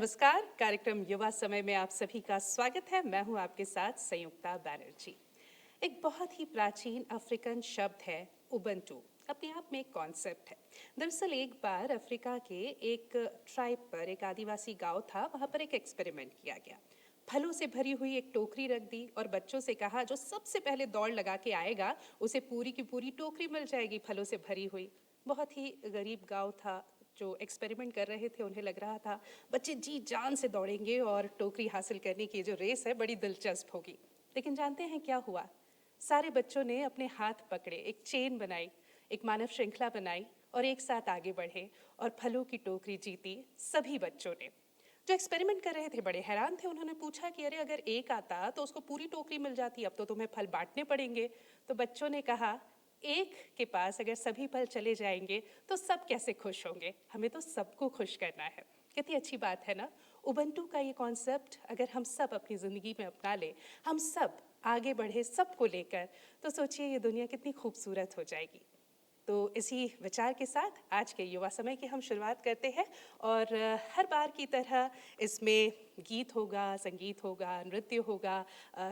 नमस्कार। कार्यक्रम युवा समय में आप सभी का स्वागत है। मैं हूं आपके साथ संयुक्ता बैनर्जी। एक बहुत ही प्राचीन अफ्रीकन शब्द है उबंटू। अपने आप में एक कॉन्सेप्ट है। दरअसल एक बार अफ्रीका के एक ट्राइब पर, एक आदिवासी गांव था, वहां पर एक एक्सपेरिमेंट किया गया। फलों से भरी हुई एक टोकरी रख दी और बच्चों से कहा जो सबसे पहले दौड़ लगा के आएगा उसे पूरी की पूरी टोकरी मिल जाएगी फलों से भरी हुई। बहुत ही गरीब गांव था। जो एक्सपेरिमेंट कर रहे थे उन्हें लग रहा था बच्चे जी जान से दौड़ेंगे और टोकरी हासिल करने की जो रेस है बड़ी दिलचस्प होगी। लेकिन जानते हैं क्या हुआ? सारे बच्चों ने अपने हाथ पकड़े, एक चेन बनाई, एक मानव श्रृंखला बनाई और एक साथ आगे बढ़े और फलों की टोकरी जीती सभी बच्चों ने। जो एक्सपेरिमेंट कर रहे थे बड़े हैरान थे। उन्होंने पूछा कि अरे अगर एक आता तो उसको पूरी टोकरी मिल जाती, अब तो तुम्हें फल बांटने पड़ेंगे। तो बच्चों ने कहा एक के पास अगर सभी फल चले जाएंगे तो सब कैसे खुश होंगे, हमें तो सबको खुश करना है। कितनी अच्छी बात है ना। उबंटू का ये कॉन्सेप्ट अगर हम सब अपनी ज़िंदगी में अपना ले, हम सब आगे बढ़े सबको लेकर, तो सोचिए ये दुनिया कितनी खूबसूरत हो जाएगी। तो इसी विचार के साथ आज के युवा समय की हम शुरुआत करते हैं और हर बार की तरह इसमें गीत होगा, संगीत होगा, नृत्य होगा,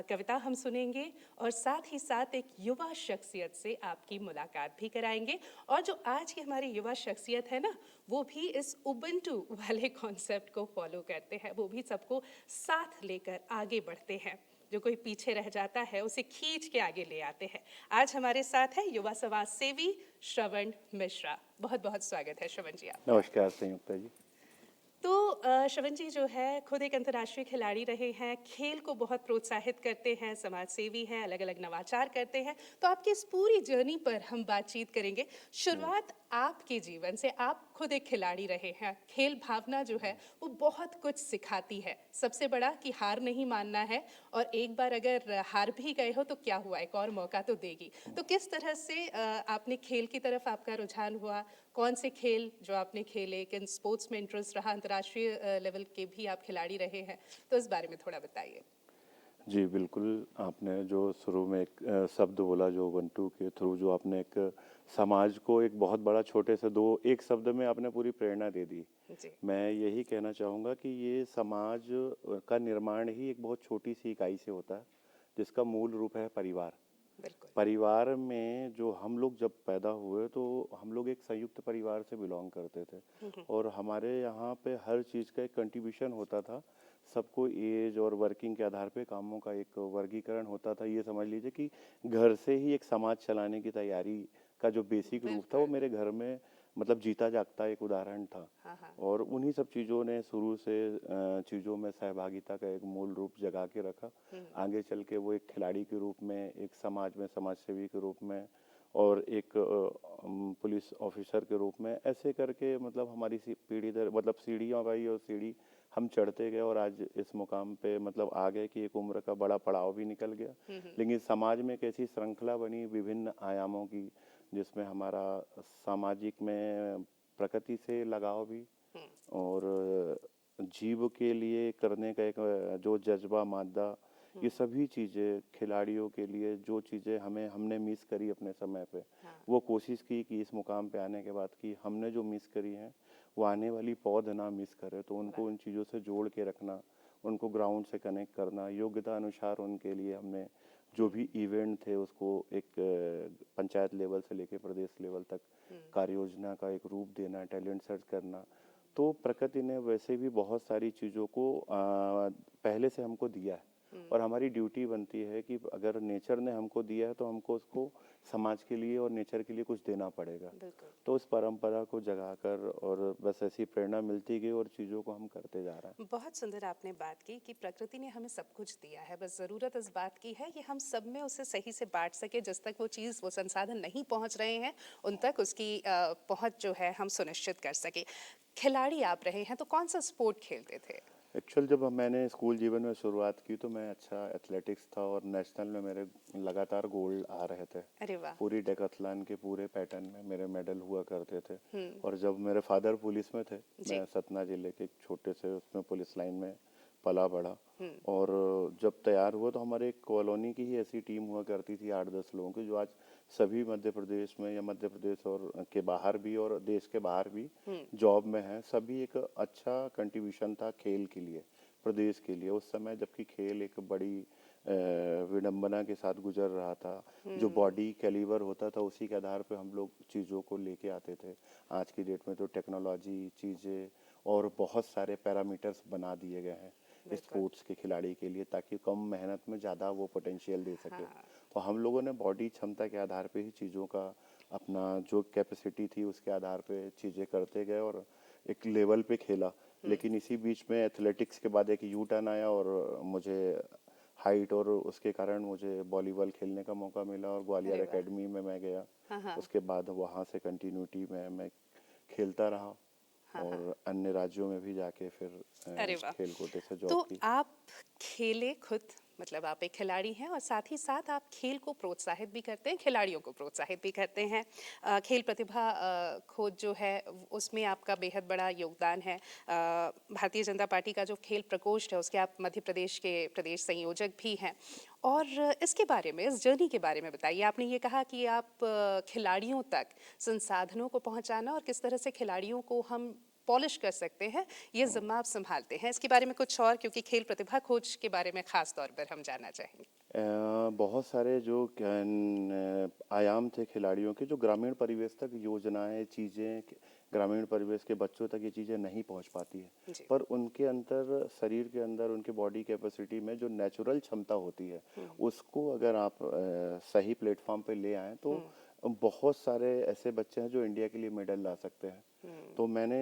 कविता हम सुनेंगे और साथ ही साथ एक युवा शख्सियत से आपकी मुलाकात भी कराएंगे। और जो आज की हमारी युवा शख्सियत है ना, वो भी इस उबंटू वाले कॉन्सेप्ट को फॉलो करते हैं, वो भी सबको साथ लेकर आगे बढ़ते हैं। जो कोई पीछे रह जाता है उसे खींच के आगे ले आते हैं। आज हमारे साथ है युवा समाज सेवी श्रवण मिश्रा। बहुत बहुत स्वागत है श्रवण जी आपका। नमस्कार संयुक्ता जी। तो श्रवण जी जो है खुद एक अंतर्राष्ट्रीय खिलाड़ी रहे हैं, खेल को बहुत प्रोत्साहित करते हैं, समाज सेवी हैं, अलग अलग नवाचार करते हैं। तो आपकी इस पूरी जर्नी पर हम बातचीत करेंगे। शुरुआत आपके जीवन से, आप खुद एक खिलाड़ी रहे हैं। खेल भावना जो है वो बहुत कुछ सिखाती है। सबसे बड़ा कि हार नहीं मानना है, और एक बार अगर हार भी गए हो तो क्या हुआ, एक और मौका तो देगी। तो किस तरह से आपने खेल की तरफ आपका रुझान हुआ? कौन से खेल जो आपने खेले, किन स्पोर्ट्स में इंटरेस्ट रहा? अंतर्राष्ट्रीय लेवल के भी आप खिलाड़ी रहे हैं, तो इस बारे में थोड़ा बताइए। जी बिल्कुल, आपने जो शुरू में एक शब्द बोला, जो उबंटू के थ्रू जो आपने एक समाज को एक बहुत बड़ा छोटे से दो एक शब्द में आपने पूरी प्रेरणा दे दी। जी। मैं यही कहना चाहूँगा कि ये समाज का निर्माण ही एक बहुत छोटी सी इकाई से होता है, जिसका मूल रूप है परिवार। बिल्कुल। परिवार में जो हम लोग जब पैदा हुए तो हम लोग एक संयुक्त परिवार से बिलोंग करते थे और हमारे यहाँ पे हर चीज़ का एक कंट्रीब्यूशन होता था। सबको एज और वर्किंग के आधार पे कामों का एक वर्गीकरण होता था। ये समझ लीजिए कि घर से ही एक समाज चलाने की तैयारी का जो बेसिक रूप था वो बिल्कुल। मेरे घर में मतलब जीता जागता एक उदाहरण था। हाँ हाँ। और उन्हीं सब चीज़ों ने शुरू से चीज़ों में सहभागिता का एक मूल रूप जगा के रखा। आगे चल के वो एक खिलाड़ी के रूप में, एक समाज में समाज सेवी के रूप में और एक पुलिस ऑफिसर के रूप में, ऐसे करके मतलब हमारी पीढ़ी दर मतलब सीढ़ियों का ही और सीढ़ी हम चढ़ते गए और आज इस मुकाम पे मतलब आ गए कि एक उम्र का बड़ा पड़ाव भी निकल गया। लेकिन समाज में एक ऐसी श्रृंखला बनी विभिन्न आयामों की, जिसमें हमारा सामाजिक में प्रकृति से लगाव भी और जीव के लिए करने का एक जो जज्बा, मादा, ये सभी चीज़ें खिलाड़ियों के लिए जो चीज़ें हमने मिस करी अपने समय पे, हाँ। वो कोशिश की कि इस मुकाम पे आने के बाद कि हमने जो मिस करी है वो आने वाली पौध ना मिस करे। तो उनको उन चीज़ों से जोड़ के रखना, उनको ग्राउंड से कनेक्ट करना, योग्यता अनुसार उनके लिए हमने जो भी इवेंट थे उसको एक पंचायत लेवल से लेके प्रदेश लेवल तक कार्य योजना का एक रूप देना, टैलेंट सर्च करना। तो प्रकृति ने वैसे भी बहुत सारी चीज़ों को पहले से हमको दिया है और हमारी ड्यूटी बनती है कि अगर नेचर ने हमको दिया है तो हमको उसको समाज के लिए और नेचर के लिए कुछ देना पड़ेगा। बिल्कुल। तो इस परंपरा को जगाकर और बस ऐसी प्रेरणा मिलती गई और चीज़ों को हम करते जा रहे हैं। बहुत सुंदर आपने बात की कि प्रकृति ने हमें सब कुछ दिया है, बस ज़रूरत इस बात की है कि हम सब में उसे सही से बांट सके। जिस तक वो चीज़, वो संसाधन नहीं पहुंच रहे हैं, उन तक उसकी पहुंच जो है हम सुनिश्चित कर सके। खिलाड़ी आप रहे हैं तो कौन सा स्पोर्ट खेलते थे? एक्चुअल जब मैंने स्कूल जीवन में शुरुआत की तो मैं अच्छा एथलेटिक्स था और नेशनल में मेरे लगातार गोल्ड आ रहे थे। अरे वाह। पूरी डेकाथलॉन के पूरे पैटर्न में मेरे मेडल हुआ करते थे। और जब मेरे फादर पुलिस में थे, जी। मैं सतना जिले के एक छोटे से उसमें पुलिस लाइन में पला बड़ा। और जब तैयार हुआ तो हमारे एक कॉलोनी की ही ऐसी टीम हुआ करती थी 8-10 लोगों की, जो आज सभी मध्य प्रदेश में या मध्य प्रदेश और के बाहर भी और देश के बाहर भी जॉब में हैं। सभी एक अच्छा कंट्रीब्यूशन था खेल के लिए, प्रदेश के लिए। उस समय जबकि खेल एक बड़ी विडंबना के साथ गुजर रहा था, जो बॉडी कैलिबर होता था उसी के आधार पे हम लोग चीज़ों को लेके आते थे। आज की डेट में तो टेक्नोलॉजी चीज़ें और बहुत सारे पैरामीटर्स बना दिए गए हैं स्पोर्ट्स के खिलाड़ी के लिए, ताकि कम मेहनत में ज़्यादा वो पोटेंशियल दे सके। तो हम लोगों ने बॉडी क्षमता के आधार पे ही चीज़ों का अपना जो कैपेसिटी थी उसके आधार पे चीज़ें करते गए और एक लेवल पे खेला। लेकिन इसी बीच में एथलेटिक्स के बाद एक यू टर्न आया और मुझे हाइट और उसके कारण मुझे वॉलीबॉल खेलने का मौका मिला और ग्वालियर एकेडमी में मैं गया। उसके बाद वहाँ से कंटिन्यूटी में मैं खेलता रहा और अन्य राज्यों में भी जाके फिर अरे वाह! खेल कूद से जॉब तो की। आप खेले खुद, मतलब आप एक खिलाड़ी हैं और साथ ही साथ आप खेल को प्रोत्साहित भी करते हैं, खिलाड़ियों को प्रोत्साहित भी करते हैं। खेल प्रतिभा खोज जो है उसमें आपका बेहद बड़ा योगदान है। भारतीय जनता पार्टी का जो खेल प्रकोष्ठ है उसके आप मध्य प्रदेश के प्रदेश संयोजक भी हैं। और इसके बारे में, इस जर्नी के बारे में बताइए। आपने ये कहा कि आप खिलाड़ियों तक संसाधनों को पहुंचाना और किस तरह से खिलाड़ियों को हम पॉलिश कर सकते हैं, ये जिम्मा आप संभालते हैं। इसके बारे में कुछ और, क्योंकि खेल प्रतिभा खोज के बारे में खास तौर पर हम जानना चाहेंगे। बहुत सारे जो आयाम थे खिलाड़ियों के, जो ग्रामीण परिवेश तक योजनाएं चीज़ें ग्रामीण परिवेश के बच्चों तक ये चीज़ें नहीं पहुंच पाती है। जी। पर उनके अंदर शरीर के अंदर उनके बॉडी कैपेसिटी में जो नेचुरल क्षमता होती है उसको अगर आप सही प्लेटफॉर्म पे ले आएं तो बहुत सारे ऐसे बच्चे हैं जो इंडिया के लिए मेडल ला सकते हैं। तो मैंने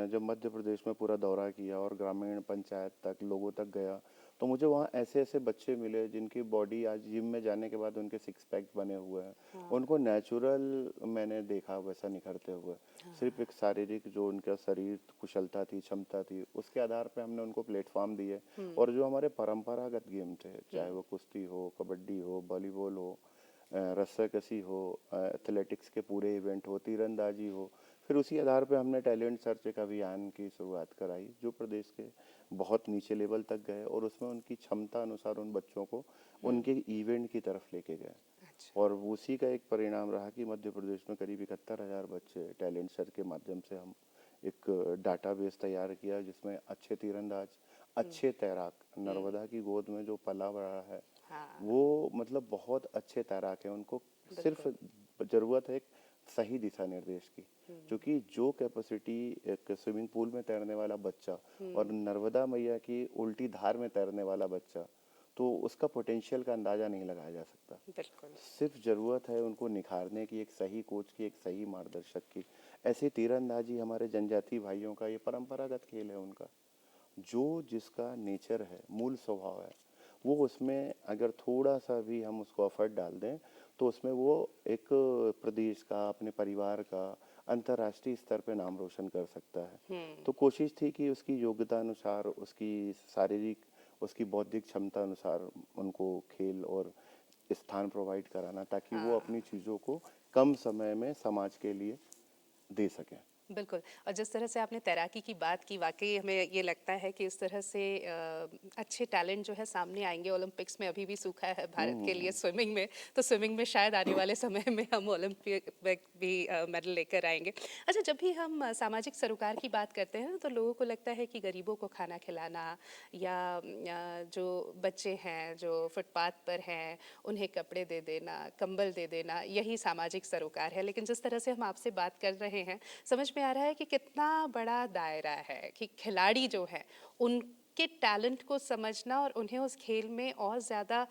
जब मध्य प्रदेश में पूरा दौरा किया और ग्रामीण पंचायत तक लोगों तक गया तो मुझे वहाँ ऐसे ऐसे बच्चे मिले जिनकी बॉडी आज जिम में जाने के बाद उनके सिक्स पैक बने हुए हैं। उनको नेचुरल मैंने देखा वैसा निखरते हुए। सिर्फ एक शारीरिक जो उनका शरीर कुशलता थी, क्षमता थी, उसके आधार पे हमने उनको प्लेटफॉर्म दिए। और जो हमारे परंपरागत गेम थे, चाहे वो कुश्ती हो, कबड्डी हो, वॉलीबॉल हो, रस्साकशी हो, एथलेटिक्स के पूरे इवेंट हो, तीरंदाजी हो, फिर उसी आधार पे हमने टैलेंट सर्च एक अभियान की शुरुआत कराई जो प्रदेश के बहुत नीचे लेवल तक गए और उसमें उनकी क्षमता अनुसार उन बच्चों को उनके इवेंट की तरफ लेके गए। अच्छा। और उसी का एक परिणाम रहा कि मध्य प्रदेश में करीब 71,000 बच्चे टैलेंट सर्च के माध्यम से हम एक डाटाबेस तैयार किया जिसमें अच्छे तीरंदाज, अच्छे तैराक, नर्मदा की गोद में जो पला बड़ा है वो मतलब बहुत अच्छे तैराक हैं। उनको सिर्फ जरूरत है एक सही दिशा निर्देश की, क्योंकि जो कैपेसिटी एक स्विमिंग पूल में तैरने वाला बच्चा और नर्मदा मैया की उल्टी धार में तैरने वाला बच्चा, तो उसका पोटेंशियल का अंदाजा नहीं लगाया जा सकता। बिल्कुल। सिर्फ जरूरत है उनको निखारने की, एक सही कोच की, एक सही मार्गदर्शक की। ऐसे तीरंदाजी हमारे जनजाति भाइयों का ये परंपरागत खेल है उनका, जो जिसका नेचर है, मूल स्वभाव है, वो उसमें अगर थोड़ा सा भी हम उसको एफर्ट डाल दें तो उसमें वो एक प्रदेश का, अपने परिवार का, अंतर्राष्ट्रीय स्तर पे नाम रोशन कर सकता है। तो कोशिश थी कि उसकी योग्यता अनुसार, उसकी शारीरिक, उसकी बौद्धिक क्षमता अनुसार उनको खेल और स्थान प्रोवाइड कराना, ताकि वो अपनी चीज़ों को कम समय में समाज के लिए दे सकें। बिल्कुल। और जिस तरह से आपने तैराकी की बात की, वाकई हमें ये लगता है कि इस तरह से अच्छे टैलेंट जो है सामने आएंगे। ओलंपिक्स में अभी भी सूखा है भारत के लिए स्विमिंग में, तो स्विमिंग में शायद आने वाले समय में हम ओलंपिक में भी मेडल लेकर आएंगे। अच्छा, जब भी हम सामाजिक सरोकार की बात करते हैं तो लोगों को लगता है कि गरीबों को खाना खिलाना या जो बच्चे हैं जो फुटपाथ पर हैं उन्हें कपड़े दे देना, कंबल दे देना, यही सामाजिक सरोकार है। लेकिन जिस तरह से हम आपसे बात कर रहे हैं, समझ में आ रहा है कि कितना बड़ा दायरा है कि खिलाड़ी जो है उनके टैलेंट को समझना और उन्हें उस खेल में और ज़्यादा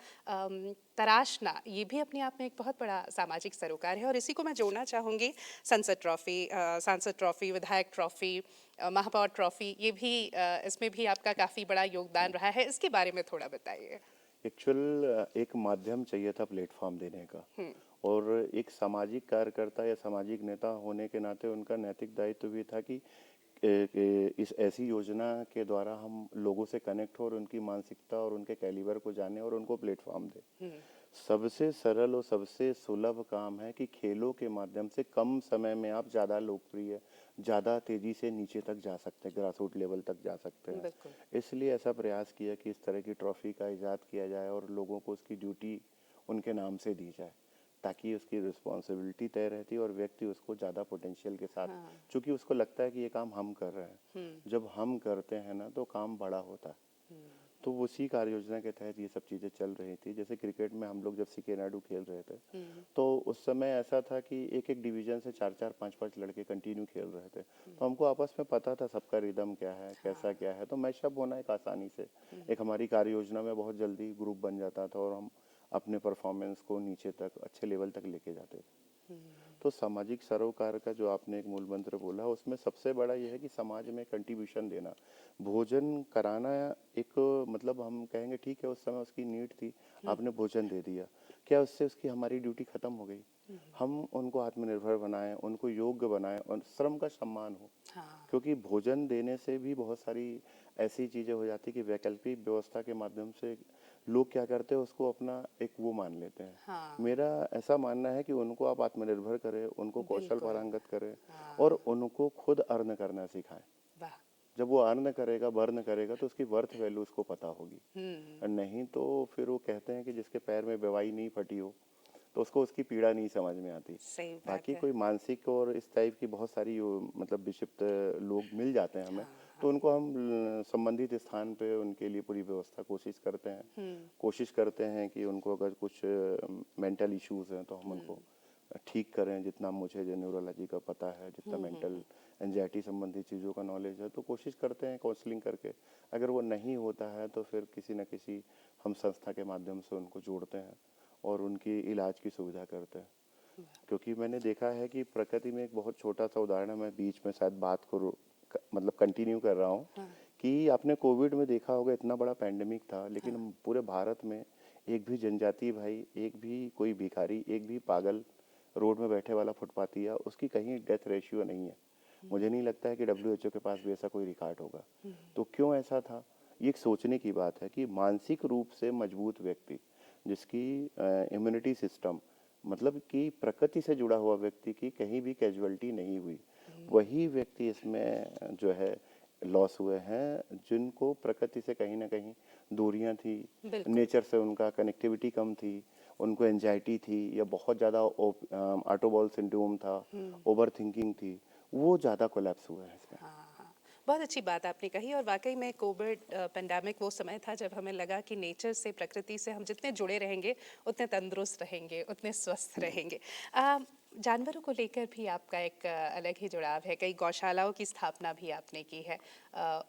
तराशना, ये भी अपने आप में एक बहुत बड़ा सामाजिक सरोकार है। और इसी को मैं जोड़ना चाहूँगी संसद ट्रॉफी, सांसद ट्रॉफी, विधायक ट्रॉफी, महापौर ट्रॉफी, ये भी इसमें भी आपका काफ़ी बड़ा योगदान रहा है। इसके बारे में थोड़ा बताइए। एक्चुअल एक माध्यम चाहिए था प्लेटफॉर्म देने का, और एक सामाजिक कार्यकर्ता या सामाजिक नेता होने के नाते उनका नैतिक दायित्व भी था कि इस ऐसी योजना के द्वारा हम लोगों से कनेक्ट हो और उनकी मानसिकता और उनके कैलिबर को जाने और उनको प्लेटफॉर्म दें। सबसे सरल और सबसे सुलभ काम है कि खेलों के माध्यम से कम समय में आप ज़्यादा लोकप्रिय, ज़्यादा तेज़ी से नीचे तक जा सकते हैं, ग्रास रूट लेवल तक जा सकते हैं। बिल्कुल। इसलिए ऐसा प्रयास किया कि इस तरह की ट्रॉफी का इजाद किया जाए और लोगों को उसकी ड्यूटी उनके नाम से दी जाए, ताकि उसकी रिस्पॉन्सिबिलिटी तय रहती है और व्यक्ति उसको ज़्यादा पोटेंशियल के साथ, हाँ। चूँकि उसको लगता है कि ये काम हम कर रहे हैं, हुँ, जब हम करते हैं ना तो काम बड़ा होता है। हुँ। तो उसी कार्य योजना के तहत ये सब चीज़ें चल रही थी। जैसे क्रिकेट में हम लोग जब सीके नायडू खेल रहे थे, हुँ, तो उस समय ऐसा था कि एक एक डिवीजन से 4-4 5-5 लड़के कंटिन्यू खेल रहे थे। तो हमको आपस में पता था सबका रिदम क्या है, कैसा हाँ। क्या है, तो मैशअप होना एक आसानी से, हुँ, एक हमारी कार्य योजना में बहुत जल्दी ग्रुप बन जाता था और हम अपने परफॉर्मेंस को नीचे तक अच्छे लेवल तक लेके जाते थे। हुँ। तो सामाजिक सरोकार का जो आपने एक मूल मंत्र बोला, उसमें सबसे बड़ा ये है कि समाज में कंट्रीब्यूशन देना, भोजन कराना। एक मतलब हम कहेंगे ठीक है, उस समय उसकी नीड थी, आपने भोजन दे दिया, क्या उससे उसकी हमारी ड्यूटी खत्म हो गई? हम उनको आत्मनिर्भर बनाएं, उनको योग्य बनाएं और श्रम का सम्मान हो। हाँ, क्योंकि भोजन देने से भी बहुत सारी ऐसी चीज़ें हो जाती कि वैकल्पिक व्यवस्था के माध्यम से लोग क्या करते हैं, उसको अपना एक वो मान लेते हैं। हाँ, मेरा ऐसा मानना है कि उनको आप आत्मनिर्भर करें, उनको कौशल बिल्कुल। पारंगत करें और हाँ, उनको खुद अर्न करना सिखाएं। वाह! जब वो अर्न करेगा, बर्न करेगा, तो उसकी वर्थ वैल्यू उसको पता होगी। हुँ, और नहीं तो फिर वो कहते हैं कि जिसके पैर में बेवाई नहीं फटी हो, तो उसको उसकी पीड़ा नहीं समझ में आती। सही बात बाकी है। कोई मानसिक और इस टाइप की बहुत सारी मतलब विक्षिप्त लोग मिल जाते हैं हमें, हाँ, तो हाँ। उनको हम संबंधित स्थान पे उनके लिए पूरी व्यवस्था कोशिश करते हैं। हुँ, कोशिश करते हैं कि उनको अगर कुछ मेंटल इश्यूज हैं तो हम हुँ, उनको ठीक करें। जितना मुझे जो न्यूरोलॉजी का पता है, जितना हुँ, हुँ, मेंटल हुँ। एंजाइटी संबंधी चीज़ों का नॉलेज है, तो कोशिश करते हैं काउंसलिंग करके। अगर वो नहीं होता है तो फिर किसी न किसी हम संस्था के माध्यम से उनको जोड़ते हैं और उनकी इलाज की सुविधा करते हैं। वाह! क्योंकि मैंने देखा है कि प्रकृति में एक बहुत छोटा सा उदाहरण है, मैं बीच में शायद बात को मतलब कंटिन्यू कर रहा हूँ, हाँ, कि आपने कोविड में देखा होगा, इतना बड़ा पैंडेमिक था, लेकिन हाँ, हम पूरे भारत में एक भी जनजातीय भाई, एक भी कोई भिखारी, एक भी पागल रोड में बैठे वाला फुटपाथिया, उसकी कहीं डेथ रेशियो नहीं है। हुँ, मुझे नहीं लगता है कि डब्ल्यूएचओ के पास भी ऐसा कोई रिकॉर्ड होगा। हुँ, तो क्यों ऐसा था? ये एक सोचने की बात है कि मानसिक रूप से मजबूत व्यक्ति, जिसकी इम्यूनिटी सिस्टम, मतलब कि प्रकृति से जुड़ा हुआ व्यक्ति की कहीं भी कैजुअलिटी नहीं हुई, हुँ, वही व्यक्ति इसमें जो है लॉस हुए हैं, जिनको प्रकृति से कहीं ना कहीं दूरियां थी, बिल्कुल। नेचर से उनका कनेक्टिविटी कम थी, उनको एंजाइटी थी या बहुत ज़्यादा ऑटोबॉल सिंड्रोम था, हुँ। ओवर थिंकिंग थी, वो ज़्यादा कोलैप्स हुए हैं इसमें। हाँ, हाँ। बहुत अच्छी बात आपने कही और वाक़ई में कोविड पैंडेमिक वो समय था जब हमें लगा कि नेचर से, प्रकृति से हम जितने जुड़े रहेंगे, उतने तंदुरुस्त रहेंगे, उतने स्वस्थ रहेंगे। जानवरों को लेकर भी आपका एक अलग ही जुड़ाव है, कई गौशालाओं की स्थापना भी आपने की है।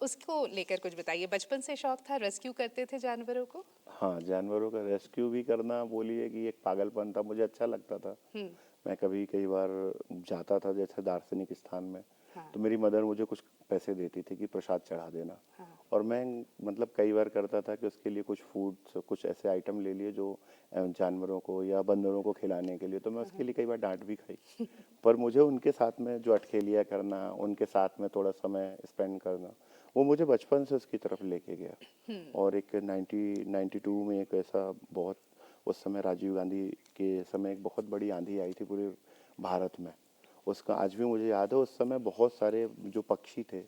उसको लेकर कुछ बताइए, बचपन से शौक था, रेस्क्यू करते थे जानवरों को? हाँ, जानवरों का रेस्क्यू भी करना बोलिए कि एक पागलपन था, मुझे अच्छा लगता था। हुँ, मैं कभी कई बार जाता था जैसे दार्शनिक स्थान में, हाँ, तो मेरी मदर मुझे कुछ पैसे देती थी कि प्रसाद चढ़ा देना। हाँ। और मैं मतलब कई बार करता था कि उसके लिए कुछ फूड्स, कुछ ऐसे आइटम ले लिए जो जानवरों को या बंदरों को खिलाने के लिए, तो मैं हाँ, उसके हाँ। लिए कई बार डांट भी खाई। पर मुझे उनके साथ में जो अठखेलियाँ करना, उनके साथ में थोड़ा समय स्पेंड करना, वो मुझे बचपन से उसकी तरफ लेके गया। हुँ, और एक 1992 में एक ऐसा बहुत, उस समय राजीव गांधी के समय एक बहुत बड़ी आंधी आई थी पूरे भारत में। उसका आज भी मुझे याद है, उस समय बहुत सारे जो पक्षी थे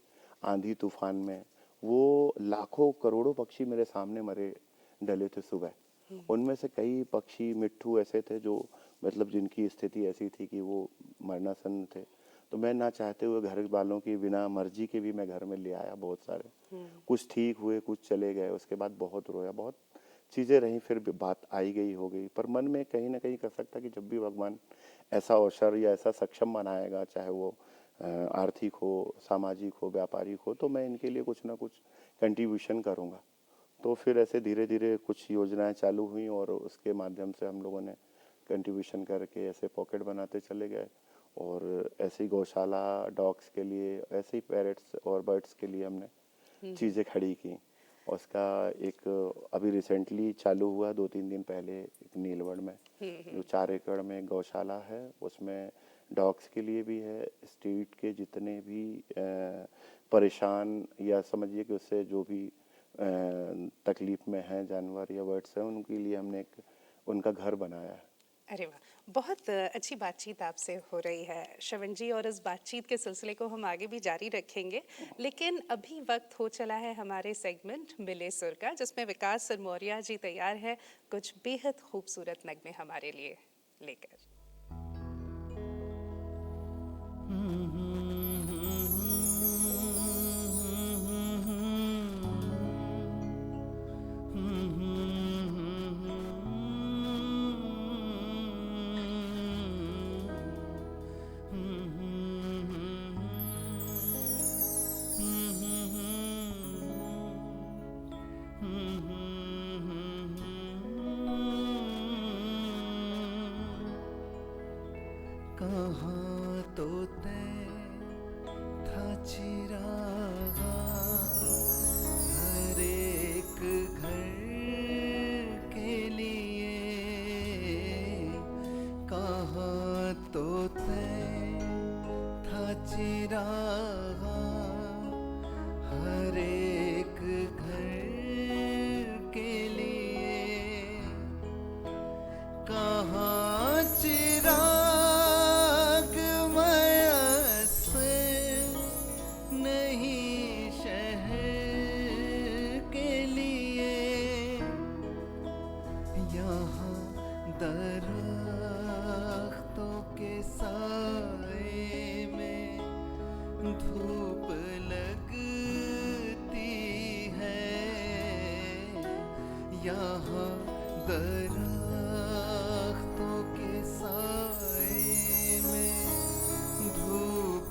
आंधी तूफान में, वो लाखों करोड़ों पक्षी मेरे सामने मरे डले थे सुबह। हुँ, उनमें से कई पक्षी मिट्ठू ऐसे थे जो मतलब जिनकी स्थिति ऐसी थी कि वो मरनासन थे। तो मैं ना चाहते हुए घर वालों की बिना मर्जी के भी मैं घर में ले आया बहुत सारे। हुँ, कुछ ठीक हुए, कुछ चले गए, उसके बाद बहुत रोया, बहुत चीज़ें रहीं, फिर भी बात आई गई हो गई। पर मन में कहीं ना कहीं कर सकता कि जब भी भगवान ऐसा अवसर या ऐसा सक्षम बनाएगा, चाहे वो आर्थिक हो, सामाजिक हो, व्यापारिक हो, तो मैं इनके लिए कुछ ना कुछ कंट्रीब्यूशन करूँगा। तो फिर ऐसे धीरे धीरे कुछ योजनाएं चालू हुई और उसके माध्यम से हम लोगों ने कंट्रीब्यूशन करके ऐसे पॉकेट बनाते चले गए। और ऐसे ही गौशाला डॉग्स के लिए, ऐसे ही पैरट्स और बर्ड्स के लिए हमने हुँ, हुँ, चीज़ें खड़ी की। और उसका एक अभी रिसेंटली चालू हुआ 2-3 दिन पहले एक नीलवढ़ में, हुँ, जो हुँ। 4 एकड़ में गौशाला है, उसमें डॉग्स के लिए भी है, स्ट्रीट के जितने भी परेशान या समझिए कि उससे जो भी तकलीफ में हैं जानवर या बर्ड्स हैं, उनके लिए हमने एक उनका घर बनाया है। अरे वाह! बहुत अच्छी बातचीत आपसे हो रही है श्रवण जी, और इस बातचीत के सिलसिले को हम आगे भी जारी रखेंगे। लेकिन अभी वक्त हो चला है हमारे सेगमेंट मिले सुर का, जिसमें विकास सिरमौरिया जी तैयार है कुछ बेहद खूबसूरत नगमे हमारे लिए लेकर। कहाँ तो तय था चिरागा हर एक घर के लिए, कहाँ तो तय था चिरागा हर एक घर के लिए, कहाँ चिराग मयस्सर नहीं शहर के लिए, यहाँ दरख्तों के साए में धूप लगती है, यहाँ दरख्तों के साए में धूप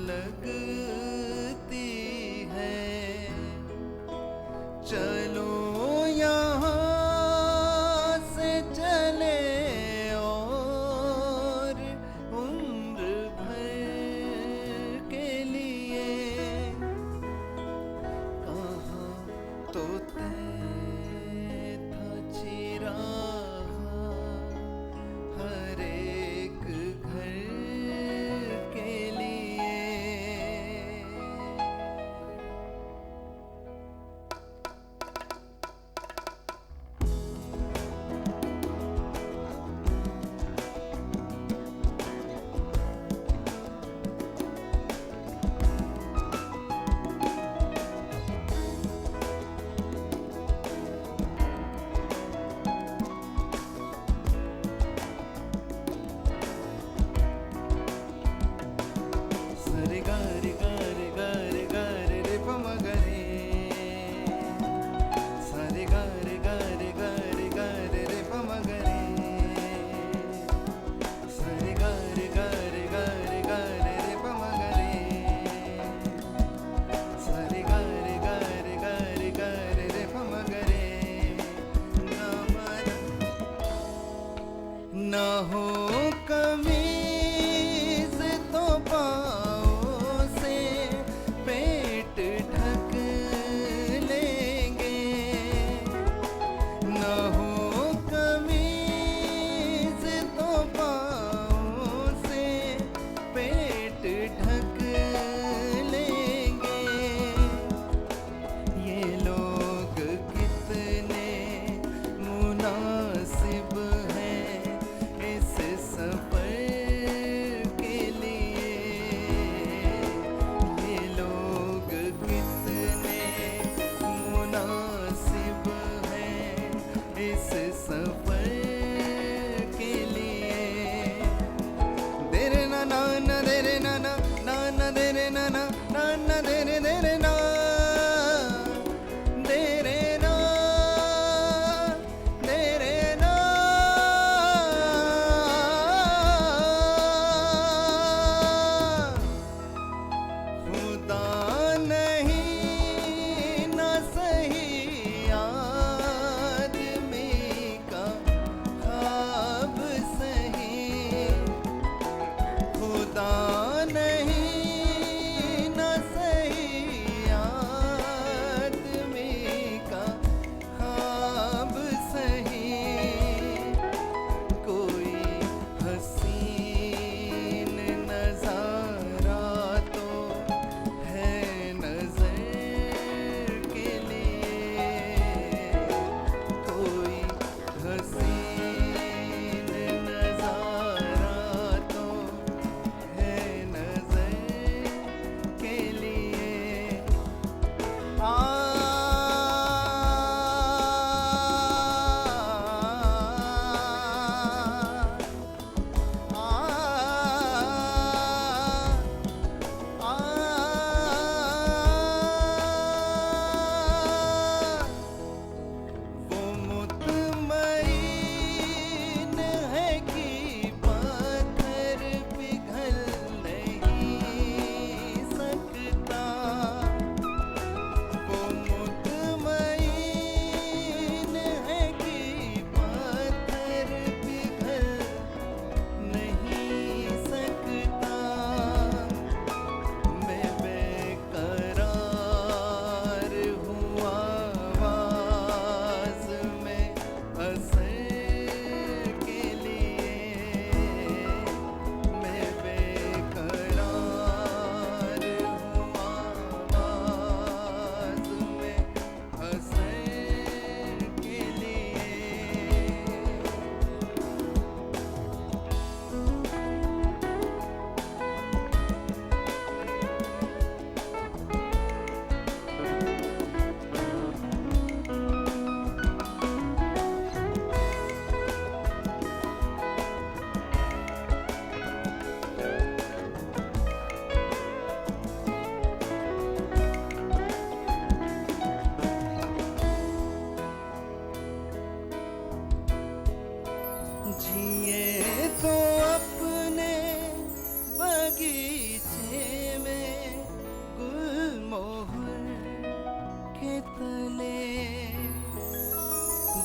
लगती है, चलो यहाँ से चले और उम्र भर के लिए, कहाँ तो तय था चिरागा हर एक घर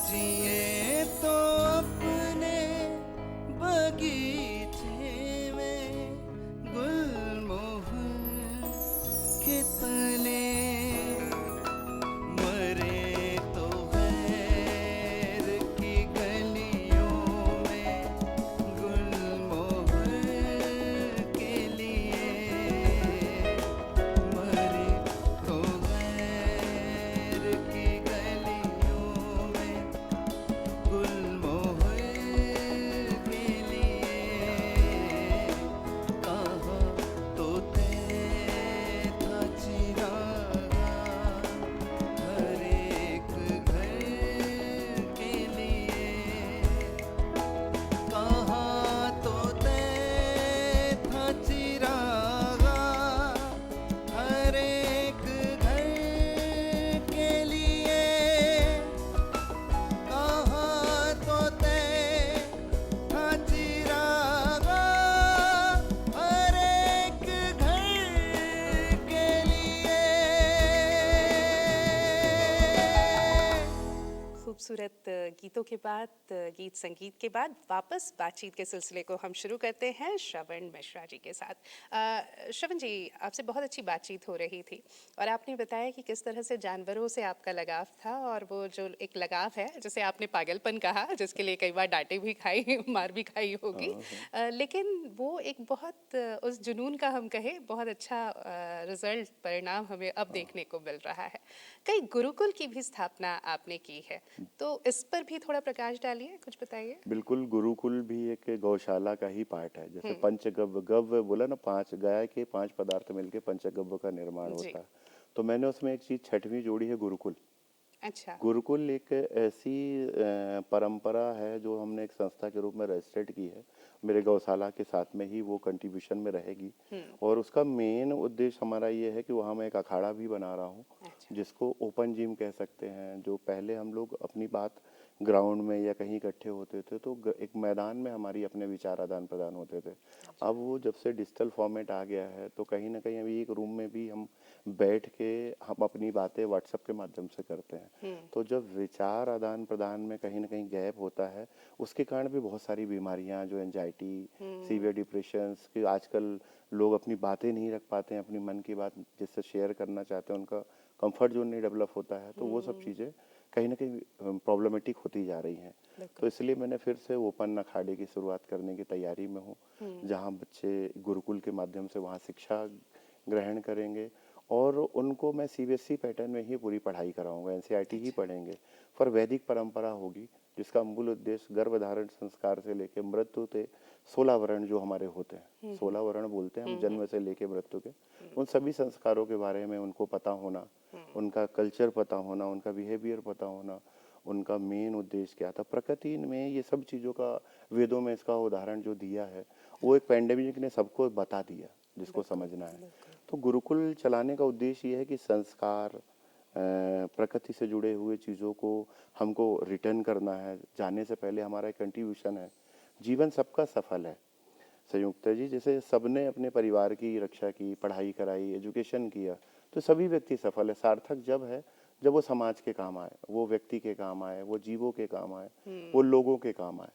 जिए तो अपने बगीचे में गुलमोहर के तले, मरे तो गैर की गलियों में गुलमोहर के लिए, मरे तो गैर की गलियों में गुलमोहर के लिए, कहाँ तोते था चिरागा हर एक घर के लिए, कहाँ तोते था चिरागा हर एक घर के लिए, कहाँ तोते था चिरागा हर एक घर के लिए। खूबसूरत गीतों के बाद, गीत संगीत के बाद वापस बातचीत के सिलसिले को हम शुरू करते हैं श्रवण मिश्रा जी के साथ। श्रवण जी, आपसे बहुत अच्छी बातचीत हो रही थी और आपने बताया कि किस तरह से जानवरों से आपका लगाव था, और वो जो एक लगाव है जिसे आपने पागलपन कहा, जिसके लिए कई बार डांटे भी खाई, मार भी खाई होगी, लेकिन वो एक बहुत उस जुनून का हम कहें बहुत अच्छा रिजल्ट, परिणाम हमें अब देखने को मिल रहा है। कई गुरुकुल की भी स्थापना आपने की है, तो इस पर भी थोड़ा प्रकाश डालिए, कुछ बताइए। बिल्कुल, गुरुकुल भी एक गौशाला का ही पार्ट है। जैसे पंचगव्य, गव्य बोला ना, 5 गाय के 5 पदार्थ मिलके पंचगव्य का निर्माण जी। होता है। तो मैंने उसमें एक चीज 6वीं जोड़ी है, गुरुकुल। अच्छा। गुरुकुल एक ऐसी परंपरा है जो हमने एक संस्था के रूप में रजिस्टर्ड की है। मेरे गौशाला के साथ में ही वो कंट्रीब्यूशन में रहेगी, और उसका मेन उद्देश्य हमारा ये है कि वहाँ मैं एक अखाड़ा भी बना रहा हूँ, अच्छा। जिसको ओपन जिम कह सकते हैं। जो पहले हम लोग अपनी बात ग्राउंड में या कहीं इकट्ठे होते थे तो एक मैदान में हमारी अपने विचार आदान प्रदान होते थे। अब वो जब से डिजिटल फॉर्मेट आ गया है तो कहीं ना कहीं अभी एक रूम में भी हम बैठ के हम अपनी बातें व्हाट्सएप के माध्यम से करते हैं। तो जब विचार आदान प्रदान में कहीं ना कहीं गैप होता है, उसके कारण भी बहुत सारी बीमारियां, जो एंजाइटी, सीवियर डिप्रेशन, कि आजकल लोग अपनी बातें नहीं रख पाते हैं, अपनी मन की बात जिससे शेयर करना चाहते हैं, उनका कंफर्ट जोन नहीं डेवलप होता है, तो वो सब चीज़ें कहीं ना कहीं प्रॉब्लमेटिक होती जा रही हैं। तो इसलिए मैंने फिर से ओपन अखाड़े की शुरुआत करने की तैयारी में हूँ, जहाँ बच्चे गुरुकुल के माध्यम से वहाँ शिक्षा ग्रहण करेंगे, और उनको मैं सीबीएसई पैटर्न में ही पूरी पढ़ाई कराऊंगा, एनसीईआरटी ही पढ़ेंगे, पर वैदिक परंपरा होगी, जिसका मूल उद्देश्य गर्भधारण संस्कार से लेकर मृत्यु तक 16 वर्ण जो हमारे होते हैं, 16 वर्ण बोलते हैं हम, जन्म से लेके मृत्यु के, उन सभी संस्कारों के बारे में उनको पता होना, उनका कल्चर पता होना, उनका बिहेवियर पता होना, उनका मेन उद्देश्य क्या था। प्रकृति में ये सब चीज़ों का, वेदों में इसका उदाहरण जो दिया है, वो एक पैंडेमिक ने सबको बता दिया जिसको समझना है। तो गुरुकुल चलाने का उद्देश्य ये है कि संस्कार, प्रकृति से जुड़े हुए चीज़ों को हमको रिटर्न करना है। जाने से पहले हमारा एक कंट्रीब्यूशन है। जीवन सबका सफल है संयुक्त जी, जैसे सबने अपने परिवार की रक्षा की, पढ़ाई कराई, एजुकेशन किया, तो सभी व्यक्ति सफल है। सार्थक जब है जब वो समाज के काम आए, वो व्यक्ति के काम आए, वो जीवों के काम आए, वो लोगों के काम आए।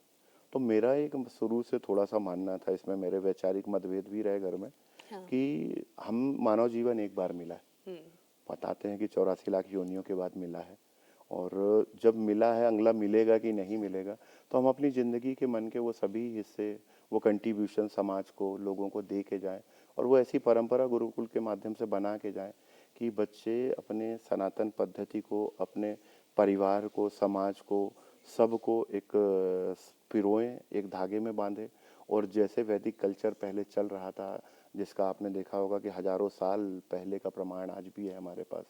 तो मेरा एक शुरू से थोड़ा सा मानना था, इसमें मेरे वैचारिक मतभेद भी रहे घर में, कि हम मानव जीवन एक बार मिला है, बताते हैं कि 84 लाख योनियों के बाद मिला है, और जब मिला है अगला मिलेगा कि नहीं मिलेगा, तो हम अपनी ज़िंदगी के मन के वो सभी हिस्से, वो कंट्रीब्यूशन समाज को, लोगों को दे के जाएं, और वो ऐसी परंपरा गुरुकुल के माध्यम से बना के जाएं कि बच्चे अपने सनातन पद्धति को, अपने परिवार को, समाज को, सबको एक पिरोएं, एक धागे में बांधे। और जैसे वैदिक कल्चर पहले चल रहा था, जिसका आपने देखा होगा कि हजारों साल पहले का प्रमाण आज भी है हमारे पास,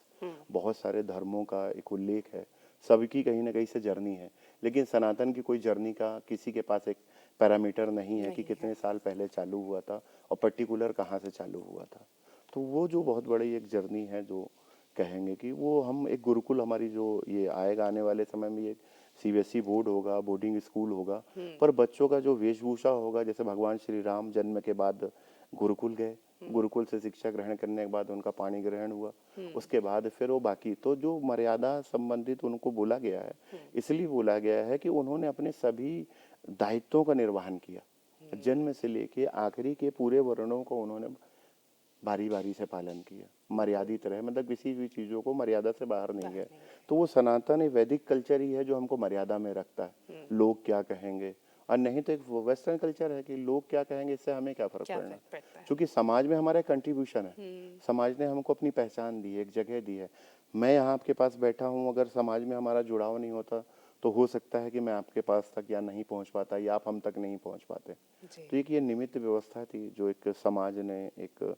बहुत सारे धर्मों का एक उल्लेख है, सबकी कहीं ना कहीं से जर्नी है, लेकिन सनातन की कोई जर्नी का किसी के पास एक पैरामीटर नहीं है कि कितने साल पहले चालू हुआ था और पर्टिकुलर कहाँ से चालू हुआ था। तो वो जो बहुत बड़ी एक जर्नी है, जो कहेंगे कि वो हम एक गुरुकुल, हमारी जो ये आएगा आने वाले समय में, ये सीबीएसई बोर्ड होगा, बोर्डिंग स्कूल होगा, पर बच्चों का जो वेशभूषा होगा, जैसे भगवान श्री राम जन्म के बाद गुरुकुल गए, गुरुकुल से शिक्षा ग्रहण करने के बाद उनका पाणी ग्रहण हुआ, उसके बाद फिर वो बाकी तो जो मर्यादा संबंधित उनको बोला गया है, इसलिए बोला गया है कि उन्होंने अपने सभी दायित्वों का निर्वहन किया। जन्म से लेके आखिरी के पूरे वर्णों को उन्होंने बारी बारी से पालन किया, मर्यादित रहे, मतलब किसी भी चीजों को मर्यादा से बाहर नहीं गए। तो वो सनातन वैदिक कल्चर ही है जो हमको मर्यादा में रखता है। लोग क्या कहेंगे, और नहीं तो एक वेस्टर्न कल्चर है कि लोग क्या कहेंगे इससे हमें क्या फर्क पड़ना, क्योंकि समाज में हमारा कंट्रीब्यूशन है। समाज ने हमको अपनी पहचान दी है, एक जगह दी है। मैं यहाँ आपके पास बैठा हूँ, अगर समाज में हमारा जुड़ाव नहीं होता तो हो सकता है कि मैं आपके पास तक या नहीं पहुंच पाता, या आप हम तक नहीं पहुंच पाते। तो एक ये निमित्त व्यवस्था थी जो एक समाज ने, एक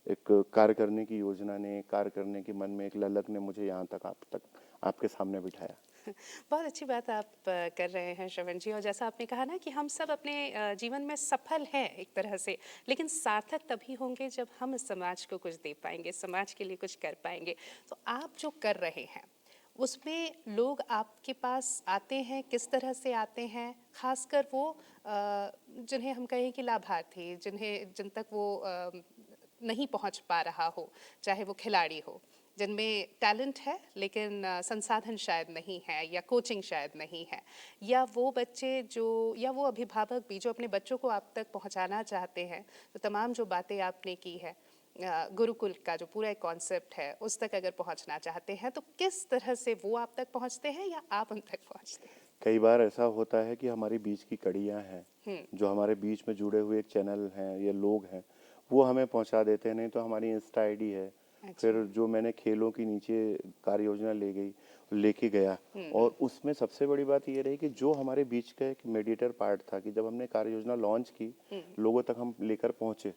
एक कार्य करने की योजना ने, कार्य करने की मन में एक ललक ने मुझे यहाँ तक आपके सामने बिठाया। बहुत अच्छी बात आप कर रहे हैं श्रवण जी, और जैसा आपने कहा ना कि हम सब अपने जीवन में सफल हैं एक तरह से, लेकिन सार्थक तभी होंगे जब हम समाज को कुछ दे पाएंगे, समाज के लिए कुछ कर पाएंगे। तो आप जो कर रहे हैं उसमें लोग आपके पास आते हैं, किस तरह से आते हैं, खासकर वो जिन्हें हम कहें कि लाभार्थी, जिन तक वो नहीं पहुंच पा रहा हो, चाहे वो खिलाड़ी हो जिनमें टैलेंट है लेकिन संसाधन शायद नहीं है, या कोचिंग शायद नहीं है, या वो बच्चे जो, या वो अभिभावक भी जो अपने बच्चों को आप तक पहुंचाना चाहते हैं। तो तमाम जो बातें आपने की है, गुरुकुल का जो पूरा एक कॉन्सेप्ट है उस तक अगर पहुंचना चाहते हैं तो किस तरह से वो आप तक पहुंचते हैं या आप उन तक पहुंचते हैं? कई बार ऐसा होता है कि हमारे बीच की कड़ियाँ हैं, जो हमारे बीच में जुड़े हुए एक चैनल हैं, ये लोग हैं, वो हमें पहुंचा देते हैं। नहीं तो हमारी इंस्टा आईडी है, फिर जो मैंने खेलों की नीचे कार्य योजना लेके गया, और उसमें सबसे बड़ी बात ये रही कि जो हमारे बीच का एक मेडिएटर पार्ट था कि जब हमने कार्य योजना लॉन्च की, लोगों तक हम लेकर पहुंचे,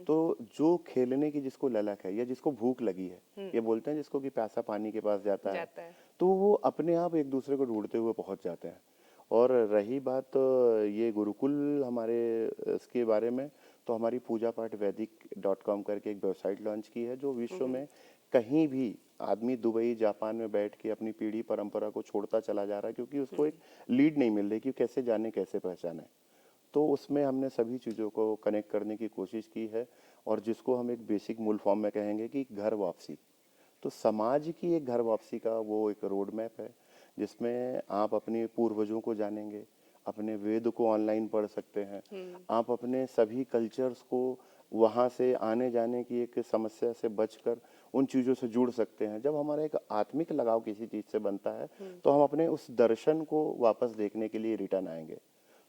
तो जो खेलने की जिसको ललक है या जिसको भूख लगी है, ये बोलते हैं जिसको कि प्यासा पानी के पास जाता है, तो वो अपने आप एक दूसरे को ढूंढते हुए पहुंच जाते हैं। और रही बात ये गुरुकुल हमारे इसके बारे में, तो हमारी पूजा पाठ वैदिक.com करके एक वेबसाइट लॉन्च की है जो विश्व में कहीं भी आदमी दुबई जापान में बैठ के अपनी पीढ़ी परंपरा को छोड़ता चला जा रहा है, क्योंकि उसको एक लीड नहीं मिल रही कि कैसे जाने कैसे पहचाने। तो उसमें हमने सभी चीज़ों को कनेक्ट करने की कोशिश की है, और जिसको हम एक बेसिक मूल फॉर्म में कहेंगे कि घर वापसी। तो समाज की एक घर वापसी का वो एक रोड मैप है, जिसमें आप अपने पूर्वजों को जानेंगे, अपने वेद को ऑनलाइन पढ़ सकते हैं, आप अपने सभी कल्चर्स को वहाँ से आने जाने की एक समस्या से बचकर उन चीज़ों से जुड़ सकते हैं। जब हमारा एक आत्मिक लगाव किसी चीज़ से बनता है, तो हम अपने उस दर्शन को वापस देखने के लिए रिटर्न आएंगे।